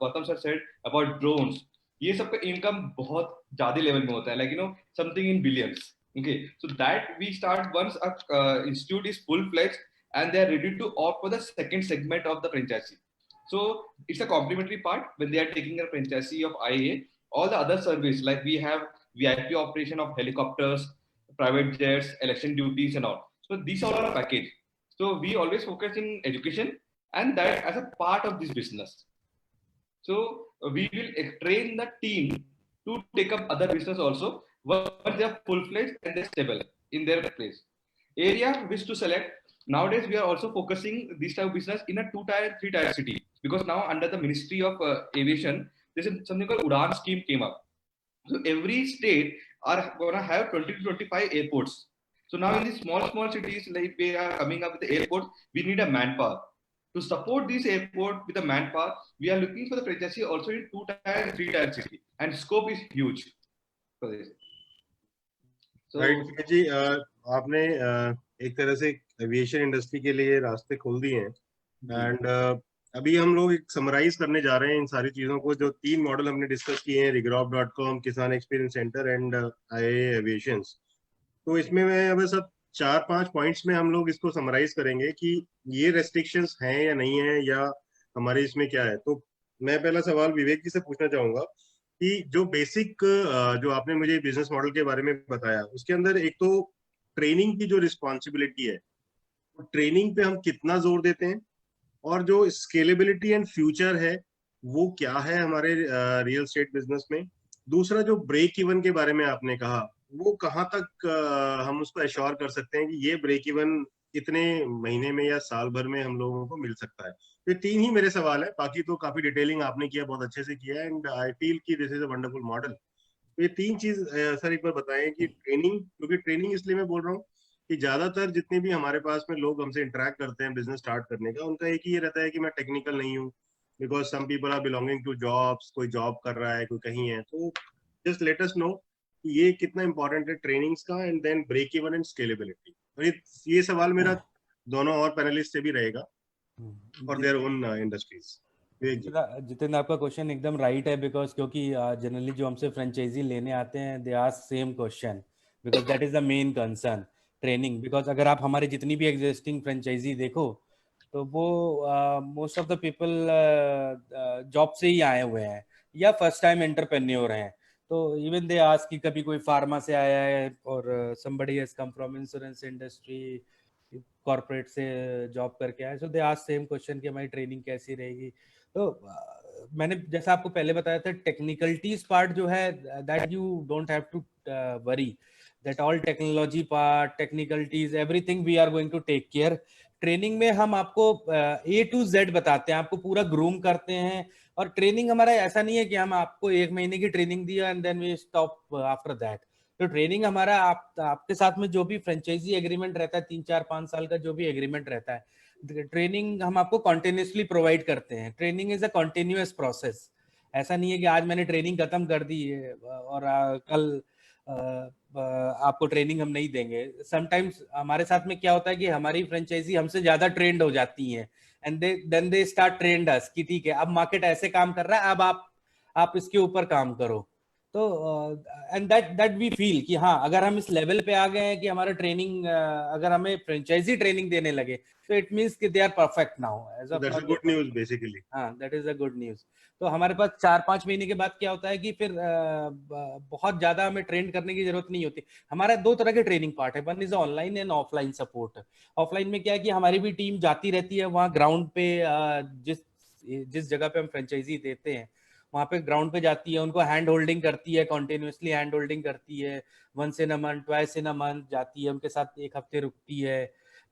S5: Gautam sir said about drones, ये सब का income बहुत ज्यादा level में होता है, like you know something in billions. Okay, so that we start once a institute is full fledged and they are ready to opt for the second segment of the franchisee. So it's a complementary part when they are taking a franchisee of IAA. All the other service, like we have VIP operation of helicopters, private jets, election duties, and all. So these are all a package. So we always focus in education and that as a part of this business. So we will train the team to take up other business also once they are full-fledged and they're stable in their place. Area which to select. Nowadays, we are also focusing this type of business in a 2-tier, 3-tier city because now under the Ministry of Aviation, there's something called UDAN scheme came up. So every state are gonna have 20 to 25 airports. So now in these small cities, like we are coming up with the airports, we need a manpower. To support this airport with a manpower, we are looking for the franchisee also in 2-tier, 3-tier city, and scope is huge for this. So,
S1: right जी, आपने एक तरह से aviation industry के लिए रास्ते खोल दिए हैं एंड अभी हम लोग एक समराइज करने जा रहे हैं इन सारी चीजों को, जो 3 मॉडल हमने डिस्कस किए हैं, रिग्रॉप.com, किसान experience centre and IAA aviations. तो इसमें मैं अब सब 4-5 पॉइंट्स में हम लोग इसको समराइज करेंगे कि ये रेस्ट्रिक्शंस हैं या नहीं है, या हमारे इसमें क्या है। तो मैं पहला सवाल विवेक जी से पूछना चाहूंगा कि जो बेसिक जो आपने मुझे बिजनेस मॉडल के बारे में बताया, उसके अंदर एक तो ट्रेनिंग की जो रिस्पॉन्सिबिलिटी है, तो ट्रेनिंग पे हम कितना जोर देते हैं, और जो स्केलेबिलिटी एंड फ्यूचर है वो क्या है हमारे रियल एस्टेट बिजनेस में। दूसरा, जो ब्रेक इवन के बारे में आपने कहा, वो कहाँ तक हम उसको एश्योर कर सकते हैं कि ये ब्रेक इवन इतने महीने में या साल भर में हम लोगों को मिल सकता है। तो 3 ही मेरे सवाल है, बाकी तो काफी डिटेलिंग आपने किया, बहुत अच्छे से किया, एंड आई फील कि this is a wonderful model. तो ये 3 चीज सर एक बार बताएं कि ट्रेनिंग, क्योंकि ट्रेनिंग इसलिए मैं बोल रहा हूँ कि ज्यादातर जितने भी हमारे पास में लोग हमसे इंटरेक्ट करते हैं बिजनेस स्टार्ट करने का, उनका एक ही ये रहता है कि मैं टेक्निकल नहीं हूँ, because some people are belonging to jobs, कोई जॉब कर रहा है, कोई कहीं है। तो जस्ट लेट अस नो कि ये कितना इंपॉर्टेंट है ट्रेनिंग्स का, and then break even and scalability. ये सवाल मेरा दोनों और पैनलिस्ट से भी रहेगा for their own industries.
S3: Jitendra, आपका क्वेश्चन एकदम राइट है, बिकॉज क्योंकि जनरली जो हमसे फ्रेंचाइजी लेने आते हैं, they ask same question, because that is the main concern, training. Because अगर आप हमारे जितनी भी एग्जिस्टिंग फ्रेंचाइजी देखो, तो वो most of the people job से ही आए हुए हैं या फर्स्ट टाइम एंटरप्रेन्योर हैं। तो इवन दे आस्क कि कभी कोई फार्मा से आया है, और somebody has come from insurance industry, corporate से जॉब करके आए, सो दे आस्क सेम क्वेश्चन कि हमारी ट्रेनिंग कैसी रहेगी। तो मैंने जैसा आपको पहले बताया था, टेक्निकलिटीज पार्ट जो है, that you don't have to worry, that all technology part, technicalities, everything we are going to take care. Training में हम आपको A to Z बताते हैं, आपको पूरा ग्रूम करते हैं। और ट्रेनिंग हमारा ऐसा नहीं है कि हम आपको 1 महीने की ट्रेनिंग दिया and then we stop after that. तो ट्रेनिंग हमारा आपके साथ में जो भी फ्रेंचाइजी एग्रीमेंट रहता है, 3-4-5 साल का जो भी एग्रीमेंट रहता है, ट्रेनिंग हम आपको कॉन्टिन्यूसली प्रोवाइड करते हैं। Training is a continuous process. ऐसा नहीं है कि आज मैंने ट्रेनिंग खत्म कर दी है और कल आपको ट्रेनिंग हम नहीं देंगे। समटाइम्स हमारे साथ में क्या होता है कि हमारी फ्रेंचाइजी हमसे ज्यादा ट्रेंड हो जाती है, and then they start trend us कि ठीक है, अब मार्केट ऐसे काम कर रहा है, अब आप इसके ऊपर काम करो। तो एंड दैट वी फील कि हाँ, अगर हम इस लेवल पे आ गए हैं कि हमारा ट्रेनिंग, अगर हमें फ्रेंचाइजी ट्रेनिंग देने लगे, तो इट मींस कि they are perfect now as
S1: that's a good news basically.
S3: हाँ, that is a good news. तो हमारे पास 4-5 महीने के बाद क्या होता है कि फिर बहुत ज्यादा हमें ट्रेन करने की जरूरत नहीं होती। हमारा 2 तरह के ट्रेनिंग पार्ट है, one is online and offline support. Offline में क्या है कि हमारी भी टीम जाती रहती है वहाँ ग्राउंड पे, जिस जगह पे हम फ्रेंचाइजी देते हैं वहाँ पे ग्राउंड पे जाती है, उनको हैंड होल्डिंग करती है, कॉन्टिन्यूसली हैंड होल्डिंग करती है, once in a month, twice in a month जाती है, उनके साथ 1 हफ्ते रुकती है।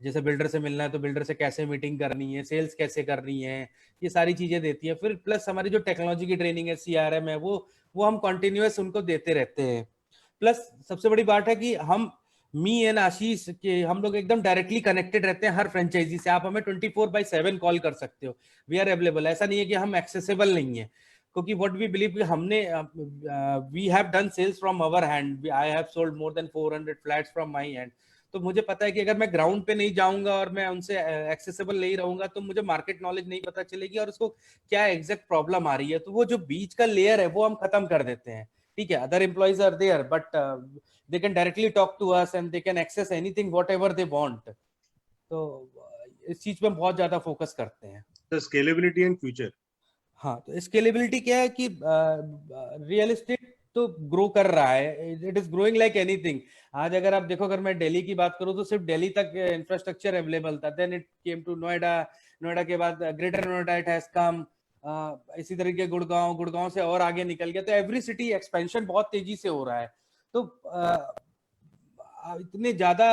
S3: जैसे बिल्डर से मिलना है तो बिल्डर से कैसे मीटिंग करनी है, सेल्स कैसे करनी है, ये सारी चीजें देती है। फिर प्लस हमारी जो टेक्नोलॉजी की ट्रेनिंग है, CRM है, वो हम कंटिन्यूअस उनको देते रहते हैं। प्लस सबसे बड़ी बात है कि मी एंड आशीष के हम लोग एकदम डायरेक्टली कनेक्टेड रहते हैं हर फ्रेंचाइजी से। आप हमें 24/7 कॉल कर सकते हो, वी आर अवेलेबल। ऐसा नहीं है कि हम एक्सेसिबल नहीं है, क्योंकि व्हाट वी बिलीव कि हमने we have done sales from our hand. I have sold more than 400 flats from my hand. तो मुझे पता है कि अगर मैं ग्राउंड पे नहीं जाऊंगा और मैं उनसे एक्सेसिबल नहीं रहूंगा, तो मुझे मार्केट नॉलेज नहीं पता चलेगी और उसको क्या एग्जैक्ट प्रॉब्लम आ रही है। तो वो जो बीच का लेयर है वो हम खत्म कर देते हैं। ठीक है, other employees are there, but they can directly talk to us and they can access anything whatever they want. तो इस चीज पे हम बहुत ज्यादा फोकस करते हैं।
S1: The scalability and future.
S3: हाँ, तो स्केलेबिलिटी क्या है कि रियल एस्टेट तो ग्रो कर रहा है, it is growing like anything. आज अगर आप देखो, अगर मैं दिल्ली की बात करूं तो सिर्फ दिल्ली तक इंफ्रास्ट्रक्चर अवेलेबल था, then it came to Noida, Noida के बाद greater Noida it has come, इसी तरीके गुड़गांव, गुड़गांव से और आगे निकल गया। तो एवरी सिटी एक्सपेंशन बहुत तेजी से हो रहा है। तो इतने ज्यादा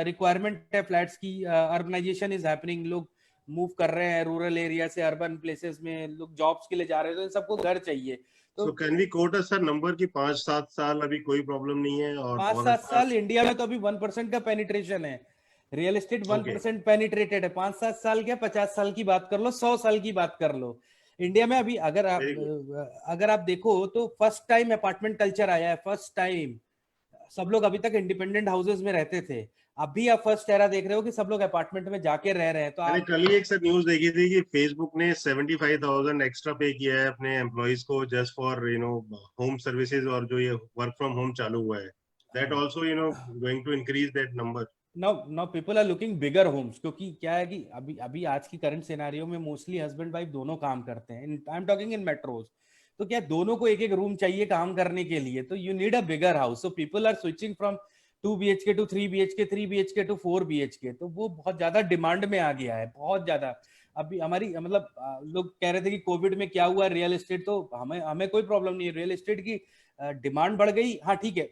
S3: रिक्वायरमेंट है फ्लैट्स की, अर्बनाइजेशन इज हैपनिंग, लोग मूव कर रहे हैं रूरल एरिया से अर्बन प्लेसेस में, लोग जॉब्स के लिए जा रहे हैं, तो इन सबको घर चाहिए। तो
S1: So can we quote a sir number की 5-7 साल अभी कोई प्रॉब्लम नहीं है और
S3: 5-7 साल इंडिया में तो अभी 1% का पेनिट्रेशन है, रियल एस्टेट 1% पेनिट्रेटेड है। 5-7 साल क्या, 50 साल की बात कर लो, 100 साल की बात कर लो, इंडिया में अभी अगर आप देखो तो फर्स्ट टाइम अपार्टमेंट कल्चर आया है, फर्स्ट टाइम। सब लोग अभी तक इंडिपेंडेंट हाउसेस में रहते थे, अभी आप फर्स्ट एरा देख रहे हो कि सब लोग अपार्टमेंट में जाके रह रहे हैं। तो
S1: मैंने कल ही एक सर न्यूज देखी थी कि फेसबुक ने 75,000 एक्स्ट्रा पे किया है अपने एम्प्लॉइज को जस्ट फॉर होम सर्विसेज, और जो ये वर्क फ्रॉम होम चालू हुआ है, that also going to increase that number.
S3: Now people are looking bigger homes, क्योंकि क्या है कि अभी आज की करंट सिनेरियो में मोस्टली हस्बैंड वाइफ दोनों काम करते हैं। I am talking in metros, तो क्या दोनों को एक एक रूम चाहिए काम करने के लिए, तो you need a bigger house. So people are switching from 2 BHK to 3 BHK, 3 BHK to 4 BHK। तो वो बहुत ज्यादा डिमांड में आ गया है, बहुत ज्यादा। अभी हमारी मतलब लोग कह रहे थे कि कोविड में क्या हुआ रियल एस्टेट, तो हमें कोई प्रॉब्लम नहीं है, रियल एस्टेट की डिमांड बढ़ गई। हाँ ठीक है,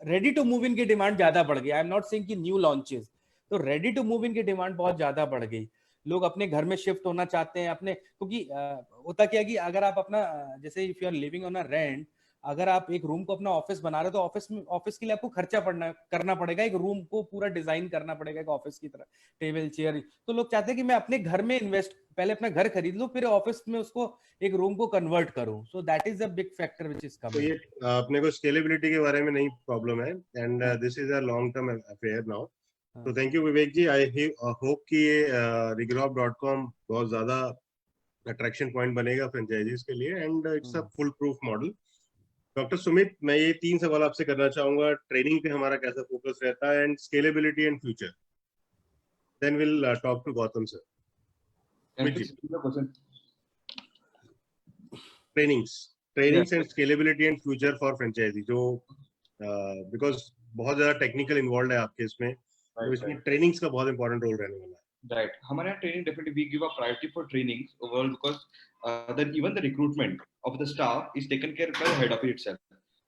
S3: रेडी टू मूव इन की डिमांड ज्यादा बढ़ गई। आई एम नॉट सेइंग कि न्यू लॉन्चेस, तो रेडी टू मूव इन की डिमांड बहुत ज्यादा बढ़ गई। लोग अपने घर में शिफ्ट होना चाहते हैं अपने, क्योंकि होता क्या है कि अगर आप अपना जैसे if you are living on a rent, अगर आप एक रूम को अपना ऑफिस बना रहे हो तो ऑफिस के लिए आपको खर्चा करना पड़ेगा, एक रूम को पूरा डिजाइन करना पड़ेगा एक ऑफिस की तरह, टेबल चेयर। तो लोग चाहते हैं कि मैं अपने घर में इन्वेस्ट, पहले अपना घर खरीद लूं, फिर ऑफिस में उसको एक रूम को कन्वर्ट करूं। सो that is a big factor which is
S1: तो
S3: कमिंग।
S1: ये अपने को स्केलेबिलिटी के बारे में नहीं प्रॉब्लम है, and this is a long term affair now. तो thank you Vivek ji. I hope कि ये Regrowth.com बहुत ज्यादा अट्रैक्शन पॉइंट बनेगा फ्रेंचाइजीज के लिए, and it's a full proof model. Doctor Sumit, मैं ये 3 सवाल आपसे करना चाहूंगा। ट्रेनिंग पे हमारा कैसा फोकस रहता है, and scalability and future, then will talk to Gautam sir. Trainings and scalability and future for franchisee, जो बिकॉज बहुत ज्यादा टेक्निकल इन्वॉल्व है आपके इसमें, तो इसमें ट्रेनिंग्स का बहुत इंपॉर्टेंट रोल रहने वाला है।
S5: Right. हमारे यहाँ training definitely we give a priority for trainings overall because that even the recruitment of the staff is taken care by the head office itself.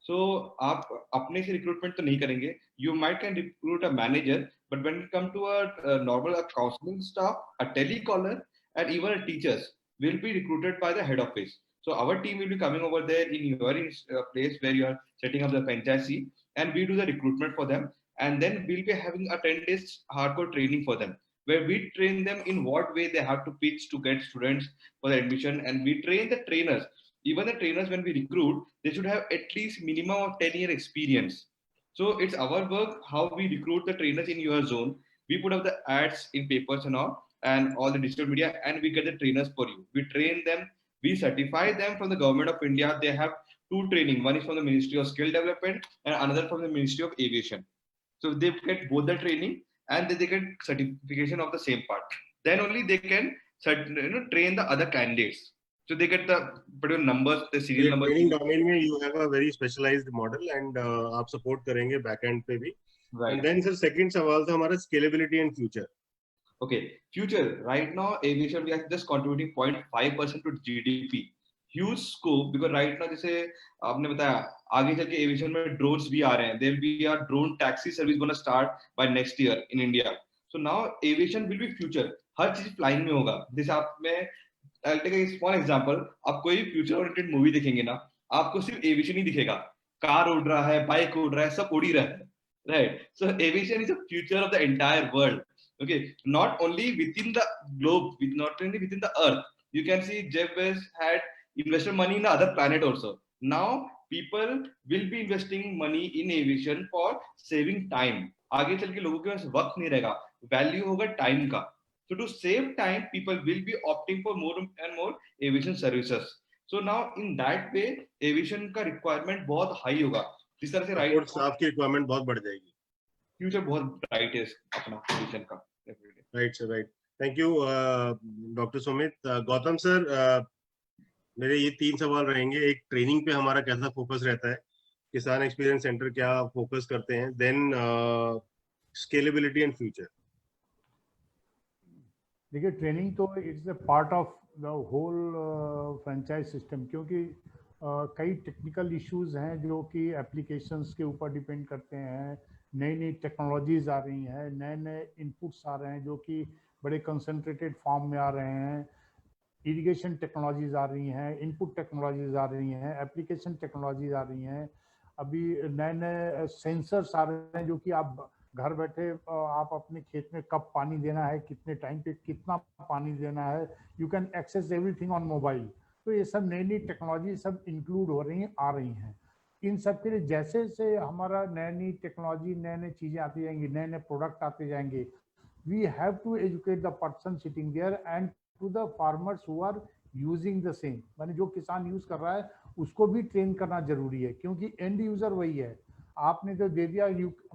S5: So आप अपने से recruitment तो नहीं करेंगे. You might can recruit a manager, but when it come to a normal counseling staff, a telecaller, and even a teachers will be recruited by the head office. So our team will be coming over there in your place where you are setting up the franchisee, and we do the recruitment for them, and then we'll be having a 10 days hardcore training for them, where we train them in what way they have to pitch to get students for the admission, and we train the trainers. Even the trainers, when we recruit, they should have at least minimum of 10-year experience. So it's our work how we recruit the trainers in your zone. We put up the ads in papers and all the digital media, and we get the trainers for you. We train them, we certify them from the government of India. They have 2 training. One is from the Ministry of Skill Development and another from the Ministry of Aviation. So they get both the training and they get certification of the same part. Then only they can train the other candidates. So they get the particular numbers, the serial numbers.
S1: Training domain में you have a very specialized model, and आप support करेंगे back and पे भी।
S5: Right.
S1: And then sir second सवाल था हमारा scalability and future.
S5: Okay, future. Right now, aviation we are just contributing 0.5% to GDP. Huge scope because right now, जैसे आपने बताया, आगे चल के aviation में drones भी आ रहे हैं. There will be a drone taxi service going to start by next year in India. So now aviation will be future. हर चीज flying में होगा. जैसे आप में I'll take a small example. आप कोई future oriented movie देखेंगे ना, आपको सिर्फ aviation ही दिखेगा. कार उड़ रहा है, बाइक उड़ रहा है, सब उड़ ही रहा है. Right. So aviation is the future of the entire world. Okay, not only within the globe, not only within the earth. You can see Jeff Bezos had invested money in the other planet also. Now people will be investing money in aviation for saving time. आगे चल के लोगों के पास वक्त नहीं रहेगा, value होगा time का. So to save time, people will be opting for more and more aviation services. So now in that way, aviation का requirement बहुत high होगा. जिस तरह से right
S1: स्टाफ की रिक्वायरमेंट बहुत बढ़ जाएगी।
S5: फ्यूचर बहुत ब्राइट है अपना एविएशन का।
S1: Right sir, right. Thank you doctor Sumit. Gautam sir, मेरे ये 3 सवाल रहेंगे। एक, ट्रेनिंग पे हमारा कैसा फोकस रहता है, किसान एक्सपीरियंस सेंटर क्या फोकस करते हैं, देन स्केलेबिलिटी एंड फ्यूचर।
S4: देखिए, ट्रेनिंग तो it's a part of the whole franchise system, क्योंकि कई टेक्निकल इश्यूज हैं जो कि एप्लीकेशंस के ऊपर डिपेंड करते हैं। नई नई टेक्नोलॉजीज आ रही हैं, नए नए इनपुट्स आ रहे हैं जो कि बड़े कंसंट्रेटेड फॉर्म में आ रहे हैं। इरिगेशन टेक्नोलॉजीज आ रही हैं, इनपुट टेक्नोलॉजीज आ रही हैं, एप्लीकेशन टेक्नोलॉजीज आ रही हैं। अभी नए नए सेंसर्स आ रहे हैं जो कि आप घर बैठे आप अपने खेत में कब पानी देना है, कितने टाइम पे कितना पानी देना है, you can access everything on mobile. तो ये सब नई नई टेक्नोलॉजी सब इंक्लूड हो रही हैं, आ रही हैं। इन सब के लिए जैसे से हमारा नई नई टेक्नोलॉजी, नए नए चीज़ें आती जाएंगी, नए नए प्रोडक्ट आते जाएंगे, we have to educate the person sitting there and to the farmers who are using the same. माने जो किसान यूज कर रहा है उसको भी ट्रेन करना जरूरी है, क्योंकि एंड यूजर वही है। आपने जो दे दिया,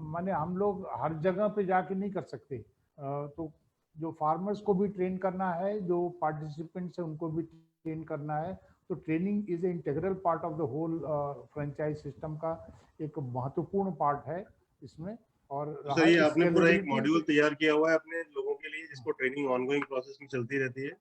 S4: माने हम लोग हर जगह पे जाके नहीं कर सकते, तो जो फार्मर्स को भी ट्रेन करना है, जो पार्टिसिपेंट्स है उनको भी ट्रेन करना है। तो training is a integral part of the whole franchise system का एक महत्वपूर्ण पार्ट है इसमें। और
S1: सर, ये आपने पूरा एक
S4: scalability-
S1: मॉड्यूल तैयार किया हुआ है अपने लोगों के लिए, जिसको ट्रेनिंग ऑनगोइंग प्रोसेस में चलती रहती है?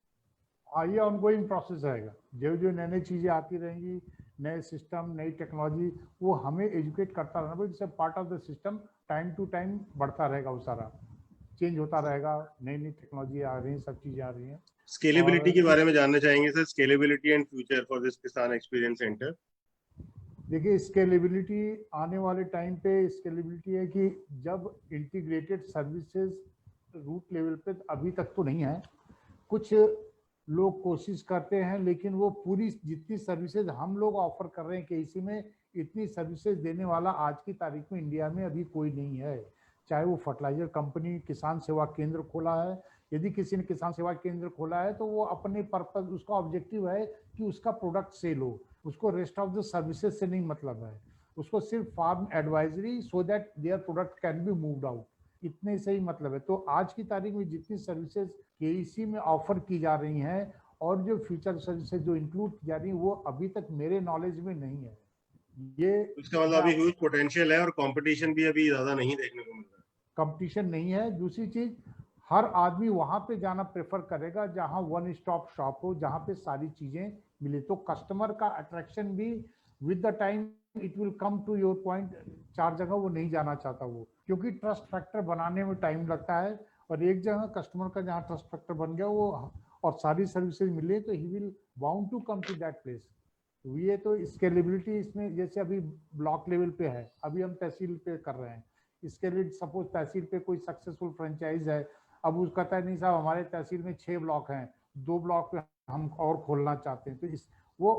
S4: हाँ, ये ऑनगोइंग प्रोसेस रहेगा। जो जो नई नई चीज़ें आती रहेंगी, नए सिस्टम, नई टेक्नोलॉजी, वो हमें एजुकेट करता रहना। But it's a part of the system, time to time बढ़ता रहेगा, वो सारा चेंज होता रहेगा। नई नई टेक्नोलॉजी आ रही है, सब चीज़ें आ रही हैं।
S1: स्केलेबिलिटी के बारे में जानना चाहेंगे sir, scalability and future for this किसान एक्सपीरियंस सेंटर।
S4: देखिए, स्केलेबिलिटी आने वाले टाइम पे स्केलेबिलिटी है कि जब इंटीग्रेटेड सर्विसेज रूट लेवल पे अभी तक तो नहीं है, कुछ लोग कोशिश करते हैं, लेकिन वो पूरी जितनी सर्विसेज हम लोग ऑफर कर रहे हैं कि इसी में इतनी सर्विसेज देने वाला आज की तारीख में इंडिया में अभी कोई नहीं है। चाहे वो फर्टिलाइजर कंपनी किसान सेवा केंद्र खोला है, यदि किसी ने किसान सेवा केंद्र खोला है तो वो अपने पर्पज, उसका ऑब्जेक्टिव है कि उसका प्रोडक्ट सेल हो, उसको रेस्ट ऑफ द सर्विसेज से नहीं मतलब है। उसको सिर्फ farm advisory so that their product can be moved out, इतने से ही मतलब है। तो आज की तारीख में जितनी सर्विसेज केईसी में ऑफर की जा रही हैं और जो फ्यूचर सर्विसेज जो इंक्लूड की जा रही हैं, वो अभी तक मेरे नॉलेज में नहीं है। ये
S1: इसका मतलब अभी ह्यूज पोटेंशियल है और कंपटीशन भी अभी ज्यादा नहीं देखने को मिल रहा है।
S4: कंपटीशन नहीं है। दूसरी चीज, हर आदमी वहां पे जाना प्रेफर करेगा जहां वन स्टॉप शॉप हो, जहां पे सारी चीजें मिले। तो कस्टमर का अट्रैक्शन भी with the time it will come to your point. 4 जगह वो नहीं जाना चाहता वो, क्योंकि ट्रस्ट फैक्टर बनाने में टाइम लगता है। और एक जगह कस्टमर का जहाँ ट्रस्ट फैक्टर बन गया वो और सारी सर्विसेज मिले, तो he will bound to come to that place. ये तो स्केलेबिलिटी इसमें, जैसे अभी ब्लॉक लेवल पे है, अभी हम तहसील पे कर रहे हैं। इसके लिए सपोज तहसील पे कोई सक्सेसफुल फ्रेंचाइज है, अब उसका कहता है नहीं साहब हमारे तहसील में 6 ब्लॉक हैं, 2 ब्लॉक पे हम और खोलना चाहते हैं। तो इस वो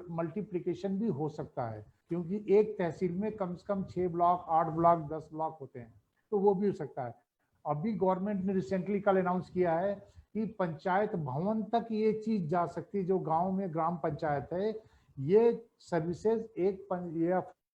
S4: मल्टीप्लिकेशन भी हो सकता है, क्योंकि एक तहसील में कम से कम 6 ब्लॉक, 8 ब्लॉक, 10 ब्लॉक होते हैं, तो वो भी हो सकता है। अभी गवर्नमेंट ने रिसेंटली कल अनाउंस किया है कि पंचायत भवन तक ये चीज जा सकती है, जो गांव में ग्राम पंचायत है, ये सर्विसेज एक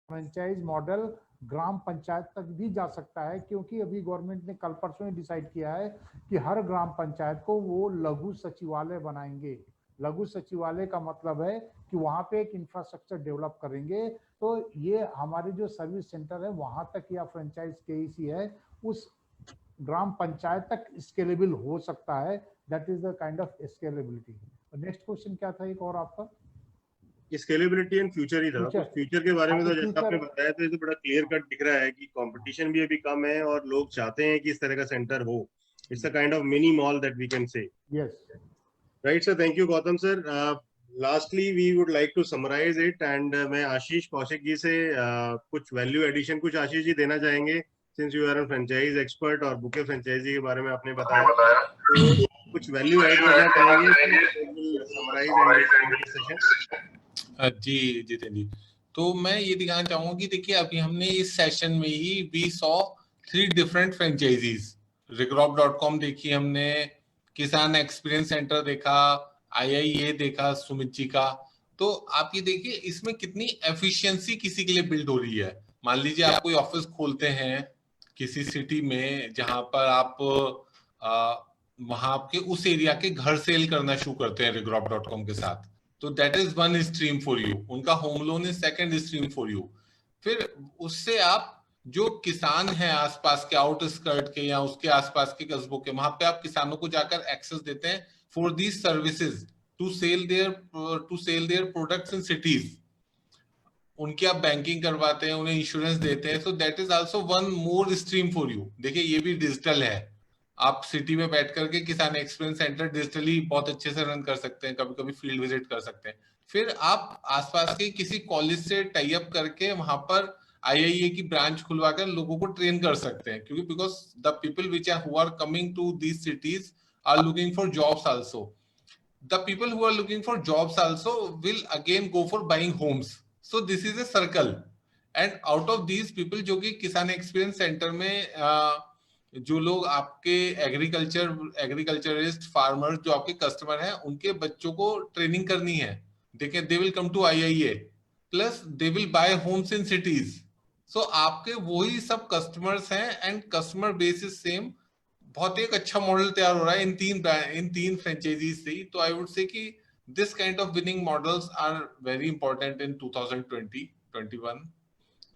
S4: फ्रेंचाइज मॉडल ग्राम पंचायत तक भी जा सकता है। क्योंकि अभी गवर्नमेंट ने कल परसों ही डिसाइड किया है कि हर ग्राम पंचायत को वो लघु सचिवालय बनाएंगे। लघु सचिवालय का मतलब है कि वहां पे एक इंफ्रास्ट्रक्चर डेवलप करेंगे। तो ये हमारे जो सर्विस सेंटर है वहां तक या फ्रेंचाइज केईसी है उस ग्राम पंचायत तक स्केलेबल हो सकता है। That is the kind of scalability. Next question क्या था एक और आपका?
S1: स्केलेबिलिटी एंड फ्यूचर ही था। तो फ्यूचर के बारे में तो जैसा आपने बताया, तो ये तो बड़ा क्लियर कट दिख रहा है कि कंपटीशन भी अभी कम है और लोग चाहते हैं कि इस तरह का सेंटर हो। It's a kind of mini mall that we can say.
S4: Yes,
S1: right sir, thank you Gautam sir. Lastly we would like to summarise it and मैं आशीष कौशिक जी से कुछ वैल्यू एडिशन कुछ आशीष जी देना चाहेंगे, since you are a franchise expert और bouquet franchisee के बारे में आपने बताया, तो कुछ वैल्यू ऐड करना चाहेंगे समराइज सेशन।
S2: जी जितेंद्र जी, तो मैं ये दिखाना चाहूंगा कि देखिए अभी हमने इस सेशन में ही वी सॉ 3 डिफरेंट फ्रेंचाइजीज। रिक्रॉप.com देखी हमने, किसान एक्सपीरियंस सेंटर देखा, IIA देखा सुमित जी का। तो आप ये देखिए इसमें कितनी एफिशिएंसी किसी के लिए बिल्ड हो रही है। मान लीजिए आप कोई ऑफिस खोलते हैं किसी सिटी में जहां पर आप
S6: वहां आपके उस एरिया के घर सेल करना शुरू करते हैं regrop.com के साथ, तो that is one stream for you. उनका home loan is second stream for you. फिर उससे आप जो किसान हैं आसपास के आउटस्कर्ट के या उसके आसपास के कस्बों के, वहां पे आप किसानों को जाकर एक्सेस देते हैं for these services to sell their products in cities. उनकी आप बैंकिंग करवाते हैं, उन्हें इंश्योरेंस देते हैं, so that is also one more stream for you. देखिए ये भी डिजिटल है, आप सिटी में बैठ करके किसान एक्सपीरियंस सेंटर डिजिटली बहुत अच्छे से रन कर सकते हैं, कभी कभी फील्ड विजिट कर सकते हैं। फिर आप आसपास के किसी कॉलेज से टाई अप करके वहां पर IIA की ब्रांच खुलवाकर लोगों को ट्रेन कर सकते हैं, क्योंकि because the people which are who are coming to these cities are looking for jobs also. The people who are looking for jobs also will again go for buying homes. So this is a circle, and out of these people जो कि किसान experience centre में जो लोग आपके agriculturist farmer जो आपके customer हैं, उनके बच्चों को ट्रेनिंग करनी है, देखिए they will come to IIA plus they will buy homes in cities. So आपके वही सब कस्टमर्स हैं and customer base is same. बहुत एक अच्छा मॉडल तैयार हो रहा है इन तीन फ्रेंचाइजीज से। तो आई वुड से कि this kind of winning models are very important in 2020-21,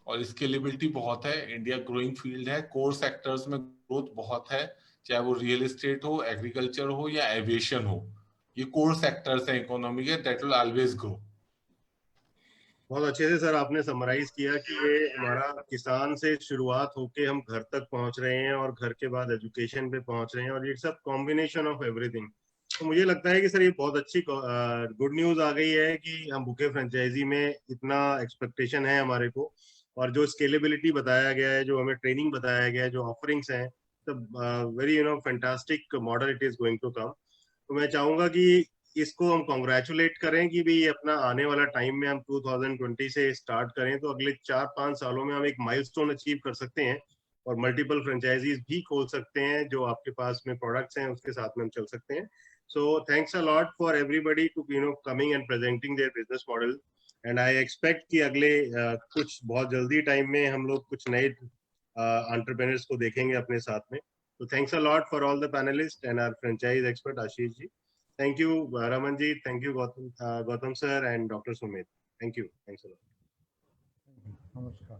S6: और स्केलेबिलिटी बहुत है। इंडिया ग्रोइंग फील्ड है, कोर सेक्टर्स में ग्रोथ बहुत है, चाहे वो रियल एस्टेट हो, एग्रीकल्चर हो या एविएशन हो। ये कोर सेक्टर्स हैं इकोनॉमी के, दैट विल ऑलवेज ग्रो।
S1: बहुत अच्छे से सर आपने समराइज किया कि ये हमारा किसान से शुरुआत होके हम घर तक पहुंच रहे हैं और घर के बाद एजुकेशन पे पहुंच रहे हैं, और it's a combination of everything. तो मुझे लगता है कि सर ये बहुत अच्छी गुड न्यूज आ गई है कि हम बुके फ्रेंचाइजी में इतना एक्सपेक्टेशन है हमारे को, और जो स्केलेबिलिटी बताया गया है, जो हमें ट्रेनिंग बताया गया है, जो ऑफरिंग्स हैं, very fantastic model it is going to come. तो मैं चाहूंगा कि इसको हम कॉन्ग्रेचुलेट करें कि भाई अपना आने वाला टाइम में हम 2020 से स्टार्ट करें तो अगले 4-5 सालों में हम एक माइलस्टोन अचीव कर सकते हैं और मल्टीपल फ्रेंचाइजीज भी खोल सकते हैं। जो आपके पास में प्रोडक्ट्स हैं उसके साथ में हम चल सकते हैं। So thanks a lot for everybody to coming and presenting their business model, and I expect कि अगले कुछ बहुत जल्दी टाइम में हम लोग कुछ नए एंटरप्रेन्योर्स को देखेंगे अपने साथ में। तो thanks a lot for all the panelist and our franchise expert Ashish ji. Thank you, Raman ji. Thank you, Gautam sir and Dr. Sumit. Thank you. Thanks a lot.
S4: नमस्कार।